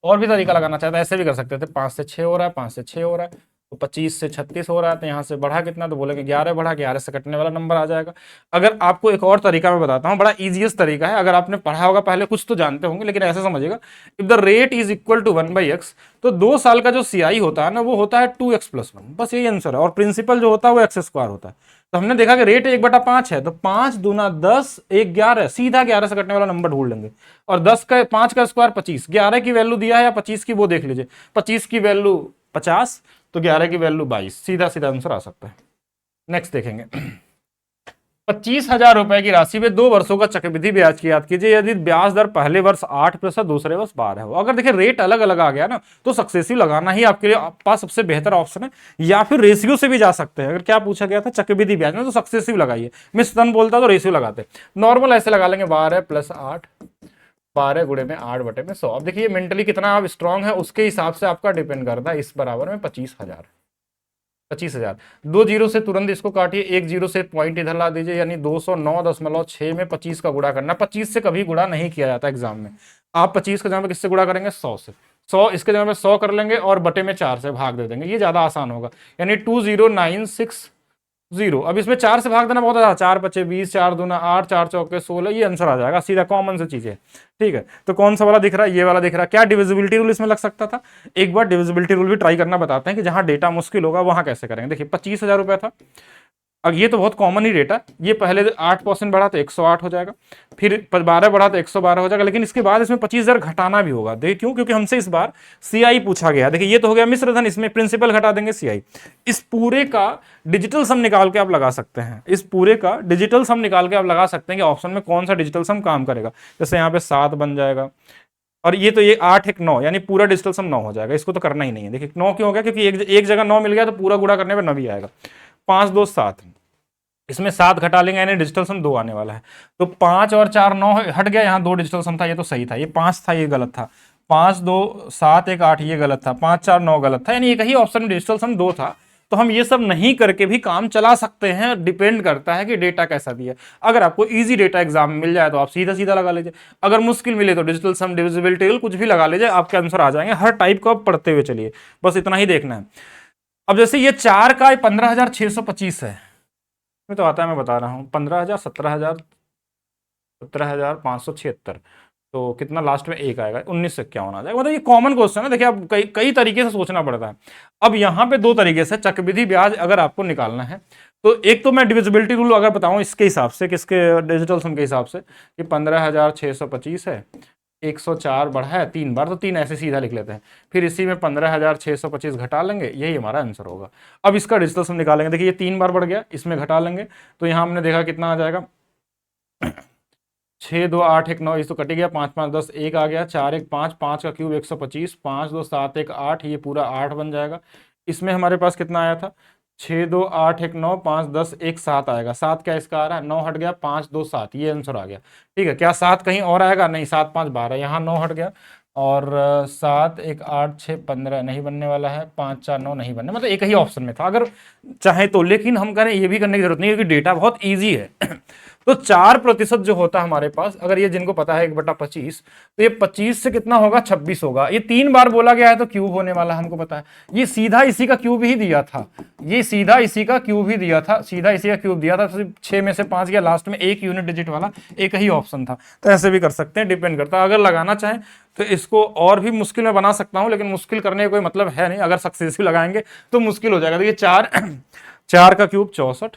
और भी तरीका लगाना चाहते हैं ऐसे भी कर सकते थे। 5 से 6 हो रहा है, 5 से 6 हो रहा है, तो 25 से 36 हो रहा है, तो यहाँ से बढ़ा कितना, तो बोलेंगे 11 बढ़ा, 11 से कटने वाला नंबर आ जाएगा। अगर आपको एक और तरीका मैं बताता हूँ, बड़ा इजीएस्ट तरीका है। अगर आपने पढ़ा होगा पहले, कुछ तो जानते होंगे, लेकिन ऐसे समझिएगा, if the rate is equal to 1/x, तो 2 साल का जो सीआई होता है ना वो होता है 2x + 1, बस यही आंसर है। और प्रिंसिपल जो होता है वो x² होता है। तो हमने देखा कि रेट 1/5 है, तो 5 दूना 10, 1 11, सीधा 11 से कटने वाला नंबर ढूंढ लेंगे। और 10 का 5 का स्क्वायर 25, 11 की वैल्यू दिया है या 25 की वो देख लीजिए। 25 की वैल्यू 50, तो 11 की वैल्यू 22, सीधा सीधा आंसर आ सकता है। नेक्स्ट देखेंगे। 25,000 रुपए की राशि में 2 वर्षों का चक्रवृद्धि ब्याज की याद कीजिए। यदि ब्याज दर पहले वर्ष 8%, दूसरे वर्ष 12 हो। अगर देखिए रेट अलग अलग आ गया ना, तो सक्सेसिव लगाना ही आपके लिए पास सबसे बेहतर ऑप्शन है। या फिर रेशियो से भी जा सकते हैं। अगर क्या पूछा गया था चक्रवृद्धि ब्याज में, तो सक्सेसिव लगाइए। मिस तन बोलता तो रेशियो लगाते, नॉर्मल ऐसे लगा लेंगे 12 + 8 12 गुणे में 8/100। अब देखिए मेंटली कितना आप स्ट्रांग है उसके हिसाब से आपका डिपेंड करता है। इस बराबर में 25,000, 25,000। 2 जीरो से तुरंत इसको काटिए, 1 जीरो से पॉइंट इधर ला दीजिए, यानी 209.6 में 25 का गुणा करना। 25 से कभी गुणा नहीं किया जाता एग्जाम में। आप 25 का जगह पे किससे गुणा करेंगे? 100 से। 100 इसके जगह पे 100 कर लेंगे और बटे में 4 से भाग दे देंगे, ये ज्यादा आसान होगा। यानी 20960। अब इसमें 4 से भाग देना बहुत ज्यादा, 4 बचे 20, 4 दूना 8, 4 चौके 16, ये आंसर आ जाएगा सीधा, कॉमन से चीज है। ठीक है, तो कौन सा वाला दिख रहा है? ये वाला दिख रहा है। क्या डिविजिबिलिटी रूल इसमें लग सकता था? एक बार डिविजिबिलिटी रूल भी ट्राई करना बताते हैं कि जहां डेटा मुश्किल होगा वहां कैसे करेंगे। देखिए 25,000 रुपया था। अब ये तो बहुत कॉमन ही रेट है। ये पहले 8% बढ़ा तो 108 हो जाएगा, फिर 12 बढ़ा तो 112 हो जाएगा, लेकिन इसके बाद इसमें 25,000 घटाना भी होगा। देखिए क्यों? क्योंकि हमसे इस बार सीआई पूछा गया। देखिए ये तो हो गया मिश्र धन, इसमें प्रिंसिपल घटा देंगे सीआई। इस पूरे का डिजिटल सम निकाल के आप लगा सकते हैं। इस पूरे का डिजिटल सम निकाल के आप लगा सकते हैं कि ऑप्शन में कौन सा डिजिटल सम काम करेगा। जैसे यहाँ पे 7 बन जाएगा, और ये तो ये 8 1 9, यानी पूरा डिजिटल सम 9 हो जाएगा। इसको तो करना ही नहीं है। देखिए 9 क्यों हो गया? क्योंकि एक जगह 9 मिल गया तो पूरा गुणा करने पर 9 भी आएगा। 5 2 7, इसमें 7 घटा लेंगे यानी डिजिटल सम 2 आने वाला है। तो 5 और 4 9 हट गया, यहाँ 2 डिजिटल सम था, ये तो सही था। ये 5 था, ये गलत था। 5 2 7 1 8, ये गलत था। 5 4 9 गलत था, यानी एक ही ऑप्शन में डिजिटल सम 2 था। तो हम ये सब नहीं करके भी काम चला सकते हैं। डिपेंड करता है कि डेटा कैसा दिया। अगर आपको इजी डेटा एग्जाम में मिल जाए तो आप सीधा सीधा लगा लीजिए। अगर मुश्किल मिले तो डिजिटल सम, डिविजिबिलिटी कुछ भी लगा लीजिए, आपके आंसर आ जाएंगे। हर टाइप को आप पढ़ते हुए चलिए, बस इतना ही देखना है। अब जैसे ये 4 का 15,625 है, में तो आता है, मैं बता रहा हूँ 15,000, 17,000, 17,576। तो कितना लास्ट में एक आएगा? 1951 आ जाएगा। मतलब ये कॉमन क्वेश्चन है। देखिए अब कई कई तरीके से सोचना पड़ता है। अब यहाँ पे 2 तरीके से चक्रवृद्धि ब्याज अगर आपको निकालना है, तो एक तो मैं डिविजिबिलिटी रूल अगर बताऊं इसके हिसाब से, किसके? डिजिटल सम के हिसाब से, कि 15,625 है, 104 बढ़ा है 3 बार, तो 3 ऐसे सीधा लिख लेते हैं। फिर इसी में 15,625 घटा लेंगे, यही हमारा आंसर होगा। अब इसका डिजिटल सम निकालेंगे। देखिए ये 3 बार बढ़ गया, इसमें घटा लेंगे तो यहाँ हमने देखा कितना आ जाएगा? 6 2 8 1 9, इस तो कट गया। 5 5 10, 1 आ गया। 4 1 5, 5 का क्यूब 125, 5 2 7 1 8, ये पूरा 8 बन जाएगा। इसमें हमारे पास कितना आया था? 6 2 8 1 9, 5 10 1 7 आएगा। 7 क्या इसका आ रहा है? 9 हट गया, 5 2 7, ये आंसर आ गया। ठीक है, क्या 7 कहीं और आएगा? नहीं, 7 5 12, यहाँ 9 हट गया। और 7 1 8 6 15 नहीं बनने वाला है, 5 4 9 नहीं बनने, मतलब एक ही ऑप्शन में था अगर चाहे तो। लेकिन हम करें ये भी करने की जरूरत नहीं, क्योंकि डेटा बहुत ईजी है। तो 4% जो होता है हमारे पास, अगर ये जिनको पता है 1/25, तो ये 25 से कितना होगा? 26 होगा। ये 3 बार बोला गया है तो क्यूब होने वाला हमको पता है। ये सीधा इसी का क्यूब ही दिया था, ये सीधा इसी का क्यूब ही दिया था, सीधा इसी का क्यूब दिया था। तो 6 में से 5 गया, लास्ट में एक यूनिट डिजिट वाला एक ही ऑप्शन था। तो ऐसे भी कर सकते हैं, डिपेंड करता है। अगर लगाना चाहें तो इसको और भी मुश्किल में बना सकता हूं, लेकिन मुश्किल करने का कोई मतलब है नहीं। अगर सक्सेसफुल लगाएंगे तो मुश्किल हो जाएगा। देखिए 4 4 का क्यूब 64,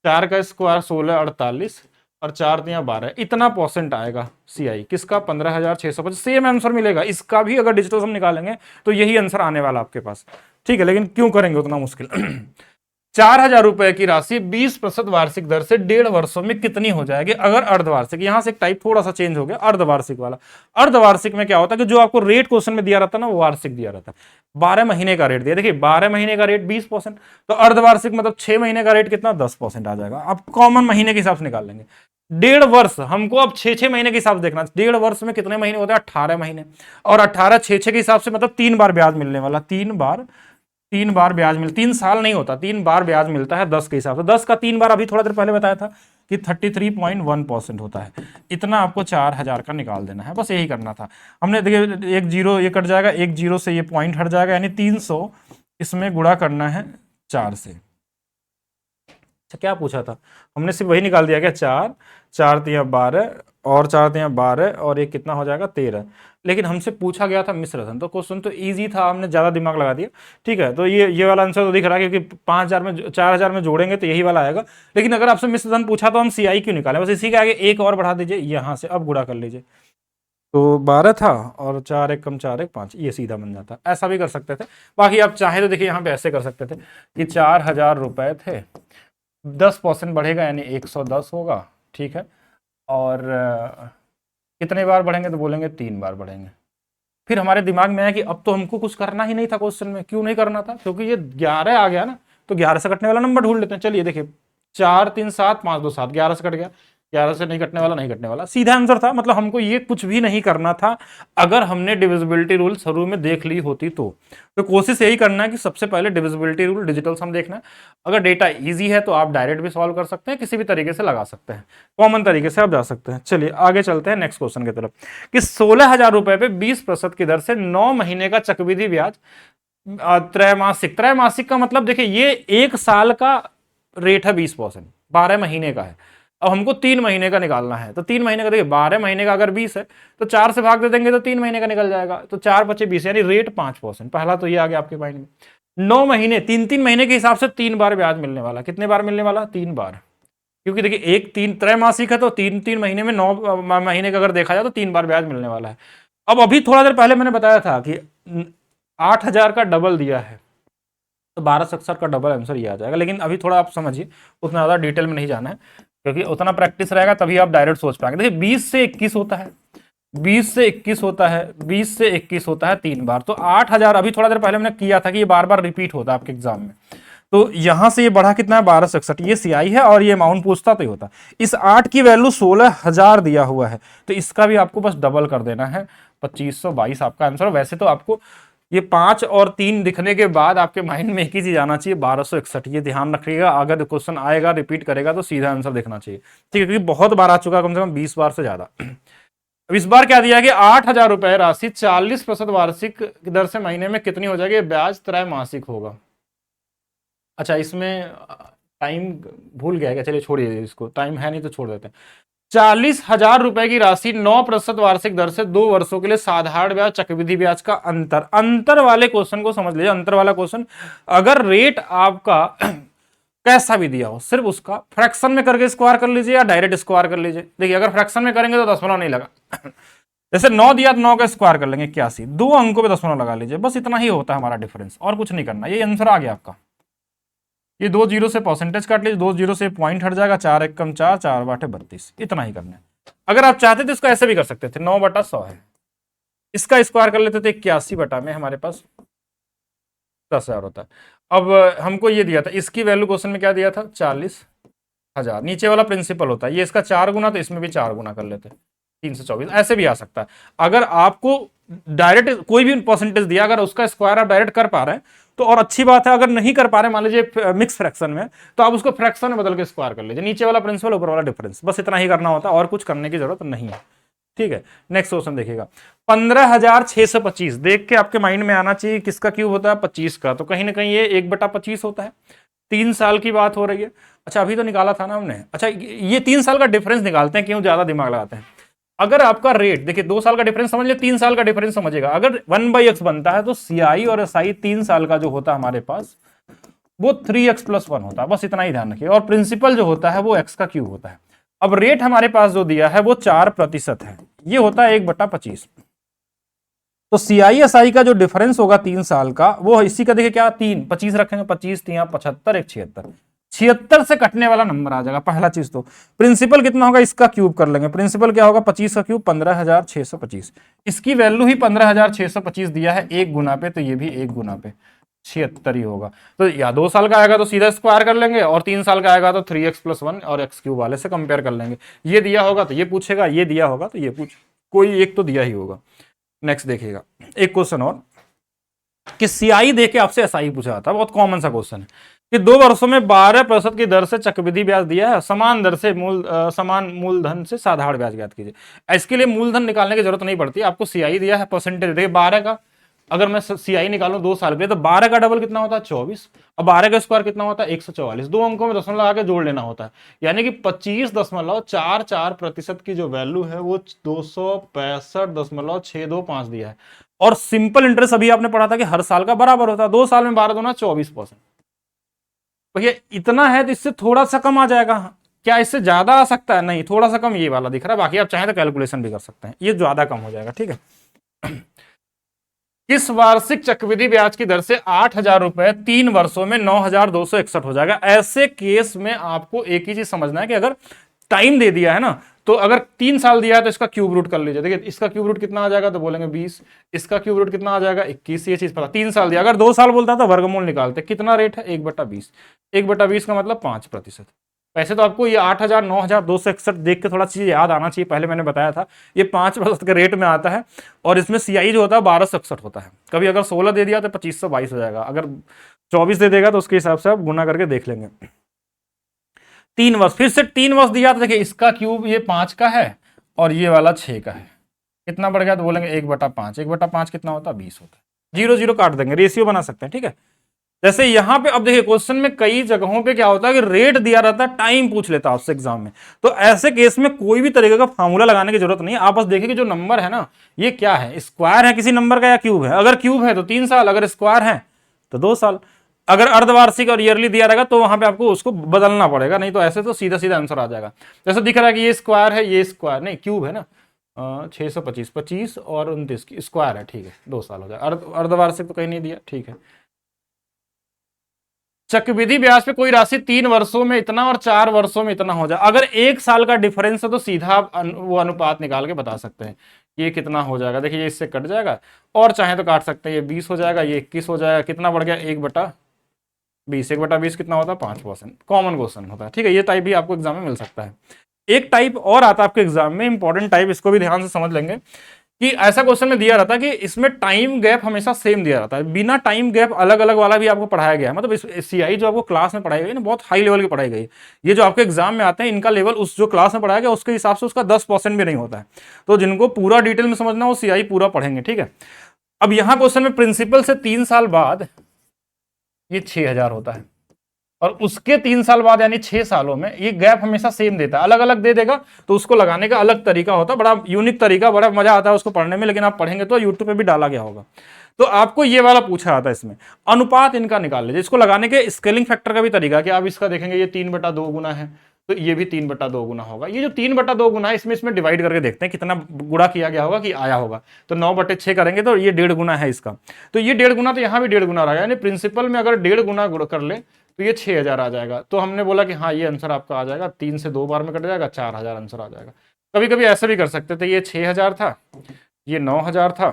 4 का स्क्वायर 16 48, और 4 दिया 12, इतना परसेंट आएगा सीआई किसका? 15,625। सेम आंसर मिलेगा इसका भी। अगर डिजिटल सम निकालेंगे तो यही आंसर आने वाला आपके पास। ठीक है, लेकिन क्यों करेंगे उतना मुश्किल? 4,000 रुपए की राशि 20% वार्षिक दर से 1.5 वर्षों में कितनी हो जाएगी अगर अर्धवार्षिक? यहां से एक टाइप थोड़ा सा चेंज हो गया, अर्धवार्षिक वाला। अर्धवार्षिक में क्या होता है कि जो आपको रेट क्वेश्चन में दिया रहता है ना, वो वार्षिक दिया रहता है। 12 महीने का रेट दिया। देखिए 12 महीने का रेट 20%, तो अर्धवार्षिक मतलब 6 महीने का रेट कितना? 10% आ जाएगा। आप कॉमन महीने के हिसाब से निकाल लेंगे। 1.5 वर्ष हमको अब 6 महीने के हिसाब से देखना। 1.5 वर्ष में कितने महीने होते हैं? 18 महीने। और 18 6 के हिसाब से मतलब 3 बार ब्याज मिलने वाला। 3 बार ब्याज 3 साल नहीं होता, 3 बार ब्याज मिलता है 10 के हिसाब से। 10 का 3 बार अभी थोड़ा देर पहले बताया था कि 33.1% होता है। इतना आपको 4,000 का निकाल देना है, बस यही करना था। हमने देखिए एक जीरो ये कट जाएगा, एक जीरो से ये पॉइंट हट जाएगा, यानी 300 इसमें गुणा करना है 4 से। अच्छा क्या पूछा था? हमने सिर्फ वही निकाल दिया क्या? 4 4 तिया 12, और 4 तिया 12, और एक कितना हो जाएगा? 13। लेकिन हमसे पूछा गया था मिश्र धन, तो क्वेश्चन तो इजी था, हमने ज्यादा दिमाग लगा दिया। ठीक है, तो ये वाला आंसर तो दिख रहा है, क्योंकि 5,000 में 4,000 में जोड़ेंगे तो यही वाला आएगा। लेकिन अगर आपसे मिश्र धन पूछा तो हम सीआई क्यों निकालें? बस इसी के आगे एक और बढ़ा दीजिए यहां से, अब गुणा कर लीजिए। तो 12 था, और 4 1 कम 4 1 5, ये सीधा बन जाता। ऐसा भी कर सकते थे। बाकी आप चाहे तो देखिए यहाँ पे ऐसे कर सकते थे कि 4,000 रुपए थे, 10% बढ़ेगा यानी 110 होगा। ठीक है, और कितने बार बढ़ेंगे? तो बोलेंगे 3 बार बढ़ेंगे। फिर हमारे दिमाग में आया कि अब तो हमको कुछ करना ही नहीं था क्वेश्चन में। क्यों नहीं करना था? क्योंकि ये 11 आ गया ना, तो 11 से कटने वाला नंबर ढूंढ लेते हैं। चलिए देखिए 4 3 7 5 2 7, 11 से कट गया। 11 से नहीं कटने वाला, नहीं कटने वाला, सीधा आंसर था। मतलब हमको ये कुछ भी नहीं करना था अगर हमने डिविजिबिलिटी रूल शुरू में देख ली होती तो कोशिश यही करना है कि सबसे पहले डिविजिबिलिटी रूल डिजिटल सम देखना है। अगर डेटा इजी है तो आप डायरेक्ट भी सॉल्व कर सकते हैं, किसी भी तरीके से लगा सकते हैं, कॉमन तरीके से आप जा सकते हैं। चलिए आगे चलते हैं नेक्स्ट क्वेश्चन की तरफ कि 16,000 रुपए पे 20% की दर से 9 महीने का चक्रवृद्धि ब्याज त्रैमासिक, त्रैमासिक का मतलब देखिए ये एक साल का रेट है 20%, 12 महीने का है। अब हमको 3 महीने का निकालना है, तो 3 महीने का देखिए 12 महीने का अगर 20 है तो 4 से भाग दे देंगे तो 3 महीने का निकल जाएगा, तो 4 बचे 20, यानी रेट 5%। पहला तो ये आ गया आपके माइंड में। 9 महीने, 3-3 महीने के हिसाब से 3 बार ब्याज मिलने वाला। कितने बार मिलने वाला? 3 बार, क्योंकि देखिए एक 3 त्रैमासिक है तो 3-3 महीने में 9 महीने का अगर देखा जाए तो 3 बार ब्याज मिलने वाला है। अब अभी थोड़ा देर पहले मैंने बताया था कि 8,000 का डबल दिया है तो 12,67 का डबल आंसर ये आ जाएगा। लेकिन अभी थोड़ा आप समझिए, उतना ज़्यादा डिटेल में नहीं जाना है, क्योंकि उतना प्रैक्टिस रहेगा तभी आप डायरेक्ट सोच पाएंगे। देखिए 20 से 21 होता है, 20 से 21 होता है, 20 से 21 होता है 3 बार, तो 8,000 अभी थोड़ा देर पहले मैंने किया था कि ये बार बार रिपीट होता है आपके एग्जाम में। तो यहां से ये बढ़ा कितना है? 1267, ये सीआई है और ये अमाउंट पूछता तो ही होता। इस 8 की वैल्यू 16,000 दिया हुआ है, तो इसका भी आपको बस डबल कर देना है, 2522 आपका आंसर। वैसे तो आपको ये 5 और 3 दिखने के बाद आपके माइंड में एक ही चीज आना चाहिए, 1261। ये ध्यान रखिएगा, अगर क्वेश्चन आएगा रिपीट करेगा तो सीधा आंसर देखना चाहिए, ठीक है, क्योंकि बहुत बार आ चुका, कम से कम 20 बार से ज्यादा। अब इस बार क्या दिया कि 8,000 रुपए राशि 40% वार्षिक दर से महीने में कितनी हो जाएगी? ब्याज त्रैमासिक होगा। अच्छा, इसमें टाइम भूल गया क्या? चलिए छोड़िए इसको, टाइम है नहीं तो छोड़ देते हैं। 40,000 रुपए की राशि 9% वार्षिक दर से 2 वर्षों के लिए साधारण ब्याज चक्रवृद्धि ब्याज का अंतर, अंतर वाले क्वेश्चन को समझ लीजिए। अंतर वाला क्वेश्चन, अगर रेट आपका कैसा भी दिया हो, सिर्फ उसका फ्रैक्शन में करके स्क्वायर कर लीजिए या डायरेक्ट स्क्वायर कर लीजिए। देखिए अगर फ्रैक्शन में करेंगे तो दशमलव नहीं लगा, जैसे 9 दिया तो 9 का स्क्वायर कर लेंगे 81, 2 अंकों पे दशमलव लगा लीजिए, बस इतना ही होता है हमारा डिफरेंस, और कुछ नहीं करना। ये आंसर आ गया आपका। ये 2 जीरो से परसेंटेज काट लीजिए, 2 जीरो से पॉइंट हट जाएगा, 4 एक कम 4, 4 बाटे 32, इतना ही करना है। अगर आप चाहते तो इसको ऐसे भी कर सकते थे, 9/100 है, इसका स्क्वायर कर लेते थे 81 बटा में, हमारे पास 10,000 होता है। अब हमको ये दिया था, इसकी वैल्यू क्वेश्चन में क्या दिया था? 40,000। नीचे वाला प्रिंसिपल होता है, ये इसका 4 गुना, तो इसमें भी 4 गुना कर लेते, 324। ऐसे भी आ सकता है। अगर आपको डायरेक्ट कोई भी परसेंटेज दिया, अगर उसका स्क्वायर आप डायरेक्ट कर पा रहे हैं तो और अच्छी बात है। अगर नहीं कर पा रहे, मान लीजिए मिक्स फ्रैक्शन में, तो आप उसको फ्रैक्शन में बदल के स्क्वायर कर लीजिए। नीचे वाला प्रिंसिपल, ऊपर वाला डिफरेंस, बस इतना ही करना होता है, और कुछ करने की जरूरत नहीं है, ठीक है। नेक्स्ट क्वेश्चन देखिएगा, 15,625। देख के आपके माइंड में आना चाहिए किसका क्यूब होता है? 25 का, तो कहीं ना कहीं ये 1/25 होता है। 3 साल की बात हो रही है। अच्छा अभी तो निकाला था ना हमने। अच्छा ये 3 साल का डिफरेंस निकालते हैं, क्यों ज्यादा दिमाग लगाते हैं। अगर आपका रेट देखिए 2 साल का डिफरेंस समझ लिया, 3 साल का डिफरेंस समझेगा। अगर 1/x बनता है तो सीआई और एसआई 3 साल का जो होता है हमारे पास, वो 3x + 1 होता है, बस इतना ही ध्यान रखिए। और प्रिंसिपल जो होता है वो x का क्यूब होता है। अब रेट हमारे पास जो दिया है वो 4% है, ये होता है 1/25। तो CISI का जो डिफरेंस होगा 3 साल का, वो इसी का देखिए क्या, 3 25 रखेंगे, 25 3 75, 1 76, 76 से कटने वाला नंबर आ जाएगा। पहला चीज तो प्रिंसिपल कितना होगा, इसका क्यूब कर लेंगे। प्रिंसिपल क्या होगा? 25 का क्यूब 15,625। इसकी वैल्यू ही 15,625 दिया है 1 गुना पे, तो ये भी 1 गुना पे 76 ही होगा। तो या 2 साल का आएगा तो सीधा स्क्वायर कर लेंगे, और 3 साल का आएगा तो 3x + 1 और x क्यूब वाले से कंपेयर कर लेंगे। ये दिया होगा तो ये पूछेगा, ये दिया होगा तो ये कोई एक तो दिया ही होगा। नेक्स्ट देखिएगा, एक क्वेश्चन और कि सीआई देके आपसे एसआई पूछा जाता है, बहुत कॉमन सा क्वेश्चन है कि 2 वर्षों में 12% की दर से चक्रवृद्धि ब्याज दिया है, समान दर से समान मूलधन से साधारण ब्याज ज्ञात कीजिए। इसके लिए मूलधन निकालने की जरूरत नहीं पड़ती, आपको सीआई दिया है, परसेंटेज देखिए 12 का। अगर मैं सीआई निकालूं 2 साल के लिए, तो 12 का डबल कितना होता है? 24। अब 12 का स्क्वायर कितना होता है? 144। 2 अंकों में दशमलव लगा के जोड़ लेना होता है, यानी कि 25.44% की जो वैल्यू है वो 265.625 दिया है। और सिंपल इंटरेस्ट अभी आपने पढ़ा था कि हर साल का बराबर होता है, 2 साल में 12 दूना 24%। भैया इतना है तो इससे थोड़ा सा कम आ जाएगा। क्या इससे ज्यादा आ सकता है? नहीं, थोड़ा सा कम ये वाला दिख रहा है, बाकी आप चाहें तो कैलकुलेशन भी कर सकते हैं, ये ज्यादा कम हो जाएगा, ठीक है। किस वार्षिक चक्रवृद्धि ब्याज की दर से 8,000 रुपए 3 वर्षों में 9,261 हो जाएगा? ऐसे केस में आपको एक ही चीज समझना है कि अगर टाइम दे दिया है ना, तो अगर 3 साल दिया है तो इसका क्यूब रूट कर लीजिए। देखिए इसका क्यूब रूट कितना आ जाएगा, तो बोलेंगे 20। इसका क्यूब रूट कितना आ जाएगा? 21। ये चीज पता, 3 साल दिया। अगर 2 साल बोलता तो वर्गमूल निकालते। कितना रेट है? 1/20। 1/20 का मतलब 5%। वैसे तो आपको ये 8,000 9,261 देख के थोड़ा चीज याद आना चाहिए, पहले मैंने बताया था ये 5% के रेट में आता है, और इसमें सीआई जो होता है 1261 होता है। कभी अगर 16 दे दिया तो 2522 हो जाएगा, अगर 24 दे देगा तो उसके हिसाब से आप गुना करके देख लेंगे। 3 वर्ष, फिर से 3 वर्ष दिया तो देखिए इसका क्यूब ये 5 का है और ये वाला 6 का है, कितना बढ़ गया तो बोलेंगे 1/5, 1/5 कितना होता है 20 होता है, 0 0 काट देंगे, रेशियो बना सकते हैं, ठीक है। जैसे यहां पे अब देखिए क्वेश्चन में कई जगहों पे क्या होता है कि रेट दिया रहता है, टाइम पूछ लेता है आपसे एग्जाम में, तो ऐसे केस में कोई भी तरीके का फार्मूला लगाने की जरूरत नहीं है, आप बस देखिए कि जो नंबर है ना ये क्या है, स्क्वायर है किसी नंबर का या क्यूब है, अगर क्यूब है तो 3 साल, अगर स्क्वायर है तो 2 साल, अगर अर्धवार्षिक और ईयरली दिया रहेगा तो वहां पे आपको उसको बदलना पड़ेगा, नहीं तो ऐसे तो सीधा सीधा आंसर आ जाएगा। जैसे दिख रहा है कि ये स्क्वायर है, ये स्क्वायर नहीं क्यूब है ना, 625, 25 और 29 की स्क्वायर है, ठीक है 2 साल हो जाएगा। अर्धवार्षिक तो कहीं नहीं दिया, ठीक है। चक्रवृद्धि ब्याज पे कोई राशि 3 वर्षों में इतना और 4 वर्षों में इतना हो जाए, अगर 1 साल का डिफरेंस है तो सीधा आप वो अनुपात निकाल के बता सकते हैं ये कितना हो जाएगा। देखिए ये इससे कट जाएगा और चाहे तो काट सकते हैं, ये 20 हो जाएगा, ये 21 हो जाएगा, कितना बढ़ गया 1/20, 1/20 कितना होता है 5%, कॉमन क्वेश्चन होता है, ठीक है। ये टाइप भी आपको एग्जाम में मिल सकता है। एक टाइप और आता है आपके एग्जाम में, इंपॉर्टेंट टाइप, इसको भी ध्यान से समझ लेंगे कि ऐसा क्वेश्चन में दिया रहता है कि इसमें टाइम गैप हमेशा सेम दिया रहता है, बिना टाइम गैप अलग अलग वाला भी आपको पढ़ाया गया है, मतलब सीआई जो आपको क्लास में पढ़ाई गई ना बहुत हाई लेवल की पढ़ाई गई, ये जो आपके एग्जाम में आते हैं इनका लेवल उस जो क्लास में पढ़ाया गया उसके हिसाब से उसका 10% भी नहीं होता है, तो जिनको पूरा डिटेल में समझना वो सीआई पूरा पढ़ेंगे, ठीक है। अब यहां क्वेश्चन में प्रिंसिपल से 3 साल बाद ये 6,000 होता है, और उसके 3 साल बाद यानी 6 सालों में ये गैप हमेशा सेम देता है, अलग अलग दे देगा तो उसको लगाने का अलग तरीका होता है, बड़ा यूनिक तरीका, बड़ा मजा आता है उसको पढ़ने में, लेकिन आप पढ़ेंगे तो यूट्यूब पे भी डाला गया होगा। तो आपको ये वाला पूछा जाता है, इसमें अनुपात इनका निकाल लीजिए, इसको लगाने के स्केलिंग फैक्टर का भी तरीका कि आप इसका देखेंगे ये 3/2 गुना है तो ये भी 3/2 गुना होगा, ये जो 3/2 गुना है इसमें डिवाइड करके देखते हैं कितना गुणा किया गया होगा कि आया होगा, तो 9/6 करेंगे तो ये 1.5 गुना है इसका, तो ये 1.5 गुना, तो यहाँ भी 1.5 गुना रहेगा, यानी प्रिंसिपल में अगर 1.5 गुना कर ले तो ये 6,000 आ जाएगा। तो हमने बोला कि हाँ ये आंसर आपका आ जाएगा, 3 से 2 बार में कट जाएगा, 4,000 आंसर आ जाएगा। कभी कभी ऐसे भी कर सकते थे, ये 6,000 था, ये 9,000 था,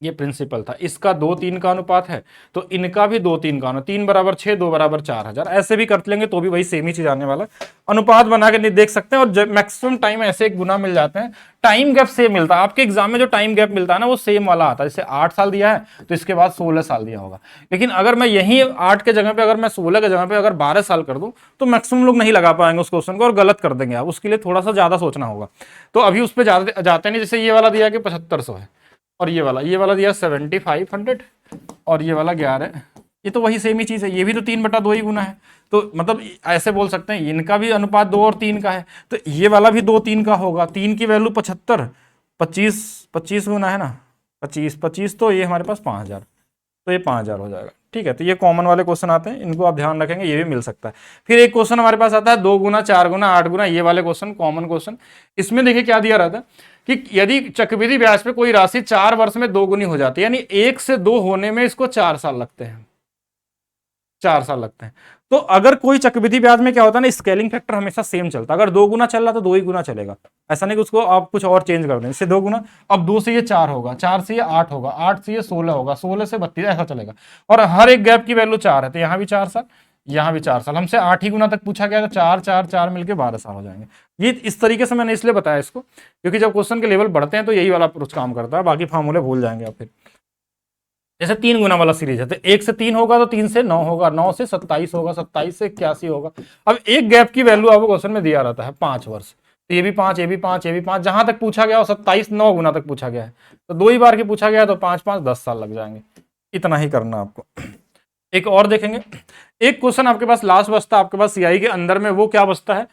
ये प्रिंसिपल था, इसका 2:3 का अनुपात है तो इनका भी 2:3 का अनुपात, 3/6, 2/4,000, ऐसे भी कर लेंगे तो भी वही सेम ही चीज आने वाला, अनुपात बना के नहीं देख सकते हैं। और मैक्सिमम टाइम ऐसे एक गुना मिल जाते हैं, टाइम गैप सेम मिलता है आपके एग्जाम में, जो टाइम गैप मिलता है ना वो सेम वाला आता है, जैसे 8 साल दिया है तो इसके बाद 16 साल दिया होगा, लेकिन अगर मैं यही 8 के जगह पे अगर मैं 16 के जगह पे अगर 12 साल कर दूं तो मैक्सिमम लोग नहीं लगा पाएंगे उस क्वेश्चन को और गलत कर देंगे आप, उसके लिए थोड़ा सा ज्यादा सोचना होगा, तो अभी उस पर जाते नहीं। जैसे ये वाला दिया कि 7500 है और ये वाला दिया 7500 और ये वाला 11, ये तो वही सेम ही चीज है, ये भी तो 3/2 ही गुना है, तो मतलब ऐसे बोल सकते हैं इनका भी अनुपात 2 और 3 का है, तो ये वाला भी 2:3 का होगा, 3 की वैल्यू 75, 25 गुना है ना, 25 तो ये हमारे पास 5,000, तो ये 5,000 हो जाएगा, ठीक है। तो ये कॉमन वाले क्वेश्चन आते हैं, इनको आप ध्यान रखेंगे, ये भी मिल सकता है। फिर एक क्वेश्चन हमारे पास आता है 2 गुना, 4 गुना, 8 गुना, ये वाले क्वेश्चन कॉमन क्वेश्चन, इसमें देखिए क्या दिया रहता है कि यदि चक्रवृद्धि ब्याज पे कोई राशि 4 वर्ष में 2 गुनी हो जाती है, यानी 1 से 2 होने में इसको 4 साल लगते हैं, 4 साल लगते हैं। तो अगर कोई चक्रवृद्धि ब्याज में क्या होता है ना, स्केलिंग फैक्टर हमेशा सेम चलता है, अगर 2 गुना चल रहा तो 2 ही गुना चलेगा, ऐसा नहीं कि उसको आप कुछ और चेंज कर दें, इससे 2 गुना, अब 2 से ये 4 होगा, 4 से ये 8 होगा, 8 से ये 16 होगा, 16 से 32, ऐसा चलेगा, और हर एक गैप की वैल्यू 4 है, तो यहाँ भी 4 साल, यहाँ भी 4 साल, हमसे 8 ही गुना तक पूछा गया, तो 4 4 4 मिलकर 12 साल हो जाएंगे। ये इस तरीके से मैंने इसलिए बताया इसको, क्योंकि जब क्वेश्चन के लेवल बढ़ते हैं तो यही वाला अप्रोच काम करता है, बाकी फार्मूले भूल जाएंगे आप फिर। जैसे 3 गुना वाला सीरीज है तो 1 से 3 होगा तो 3 से 9 होगा, 9 से 27 होगा, 27 से 81 होगा। अब एक गैप की वैल्यू आपको क्वेश्चन में दिया रहता है 5 वर्ष, तो ये भी 5, ये भी 5, ये भी 5, जहां तक पूछा गया हो 27 9 गुना तक पूछा गया है, तो 2 ही बार के पूछा गया है तो 5 5 10 साल लग जाएंगे, इतना ही करना आपको। एक और देखेंगे, एक क्वेश्चन आपके पास लास्ट बचता है आपके पास सीआई के अंदर में, वो क्या बचता है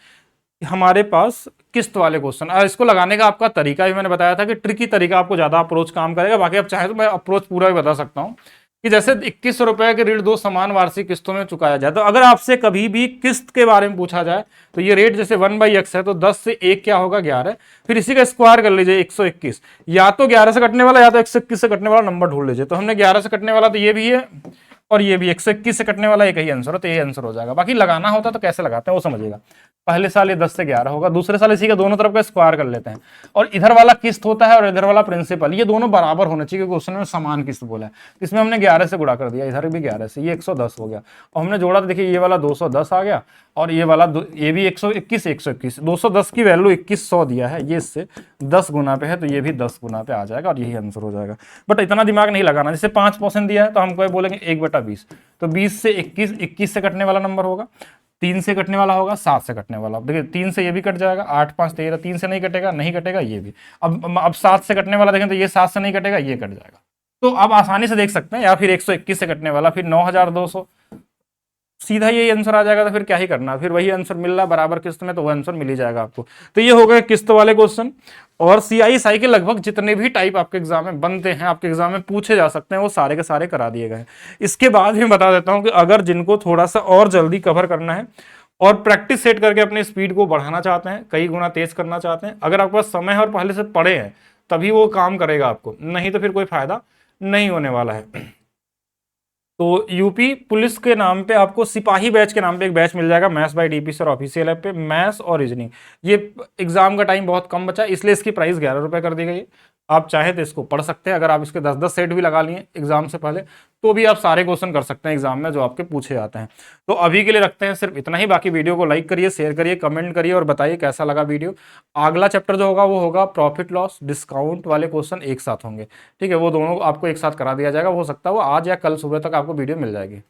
हमारे पास, किस्त वाले क्वेश्चन। इसको लगाने का आपका तरीका भी मैंने बताया था कि ट्रिकी तरीका आपको ज्यादा अप्रोच काम करेगा, बाकी आप चाहे तो मैं अप्रोच पूरा भी बता सकता हूं कि जैसे 21 रुपए के ऋण 2 समान वार्षिक किस्तों में चुकाया जाए, तो अगर आपसे कभी भी किस्त के बारे में पूछा जाए तो ये रेट जैसे 1/x है तो 10 से 1 क्या होगा 11, फिर इसी का स्क्वायर कर लीजिए 121, या तो 11 से कटने वाला या तो 121 से कटने वाला नंबर ढूंढ लीजिए, तो हमने 11 से कटने वाला तो ये भी है और ये भी 121 से कटने वाला एक ही आंसर हो, तो ये आंसर हो जाएगा। बाकी लगाना होता तो कैसे लगाते हैं वो समझिएगा। पहले साल ये 10 से 11 होगा, दूसरे साल इसी का दोनों तरफ का स्क्वायर कर लेते हैं, और इधर वाला किस्त होता है और इधर वाला प्रिंसिपल, ये दोनों बराबर होने चाहिए, क्वेश्चन में समान किस्त बोला है। इसमें हमने 11 से गुणा कर दिया, इधर भी 11 से, ये 110 हो गया, और हमने जोड़ा तो देखिए ये वाला 210 आ गया, और ये वाला ये भी 121 121, 210 की वैल्यू 2100 दिया है, ये इससे 10 गुना पे है, तो ये भी 10 गुना पे आ जाएगा और यही आंसर हो जाएगा। बट इतना दिमाग नहीं लगाना, जैसे 5% दिया है तो हमको बोलेंगे 1/20, तो 20 से 21 से कटने वाला नंबर होगा, 3 से कटने वाला होगा, 7 से कटने वाला, देखिए 3 से ये भी कट जाएगा, 8 5 13, 3 से नहीं कटेगा, नहीं कटेगा ये भी। अब 7 से कटने वाला देखें तो ये 7 से नहीं कटेगा, ये कट जाएगा। तो आप आसानी से देख सकते हैं, या फिर 121 से कटने वाला, फिर 9200, सीधा यही आंसर आ जाएगा। तो फिर क्या ही करना, फिर वही आंसर मिल रहा बराबर किस्त में, तो वो आंसर मिल ही जाएगा आपको। तो ये हो गए किस्त वाले क्वेश्चन। और CISI के लगभग जितने भी टाइप आपके एग्जाम में बनते हैं, आपके एग्जाम में पूछे जा सकते हैं, वो सारे के सारे करा दिए गए। इसके बाद भी बता देता हूं कि अगर जिनको थोड़ा सा और जल्दी कवर करना है और प्रैक्टिस सेट करके अपनी स्पीड को बढ़ाना चाहते हैं, कई गुना तेज करना चाहते हैं, अगर आपके पास समय है और पहले से पढ़े हैं, तभी वो काम करेगा आपको, नहीं तो फिर कोई फायदा नहीं होने वाला है। तो यूपी पुलिस के नाम पे आपको सिपाही बैच के नाम पे एक बैच मिल जाएगा, maths by DP sir official app पे, मैथ्स और रीजनिंग। ये एग्जाम का टाइम बहुत कम बचा, इसलिए इसकी प्राइस 11 रुपये कर दी गई है। आप चाहे तो इसको पढ़ सकते हैं, अगर आप इसके 10-10 सेट भी लगा लिए एग्जाम से पहले, तो भी आप सारे क्वेश्चन कर सकते हैं एग्जाम में जो आपके पूछे जाते हैं। तो अभी के लिए रखते हैं सिर्फ इतना ही, बाकी वीडियो को लाइक करिए, शेयर करिए, कमेंट करिए और बताइए कैसा लगा वीडियो। अगला चैप्टर जो होगा वो होगा प्रॉफिट लॉस, डिस्काउंट वाले क्वेश्चन एक साथ होंगे, ठीक है, वो दोनों आपको एक साथ करा दिया जाएगा। हो सकता है वो आज या कल सुबह तक आपको वीडियो मिल जाएगी।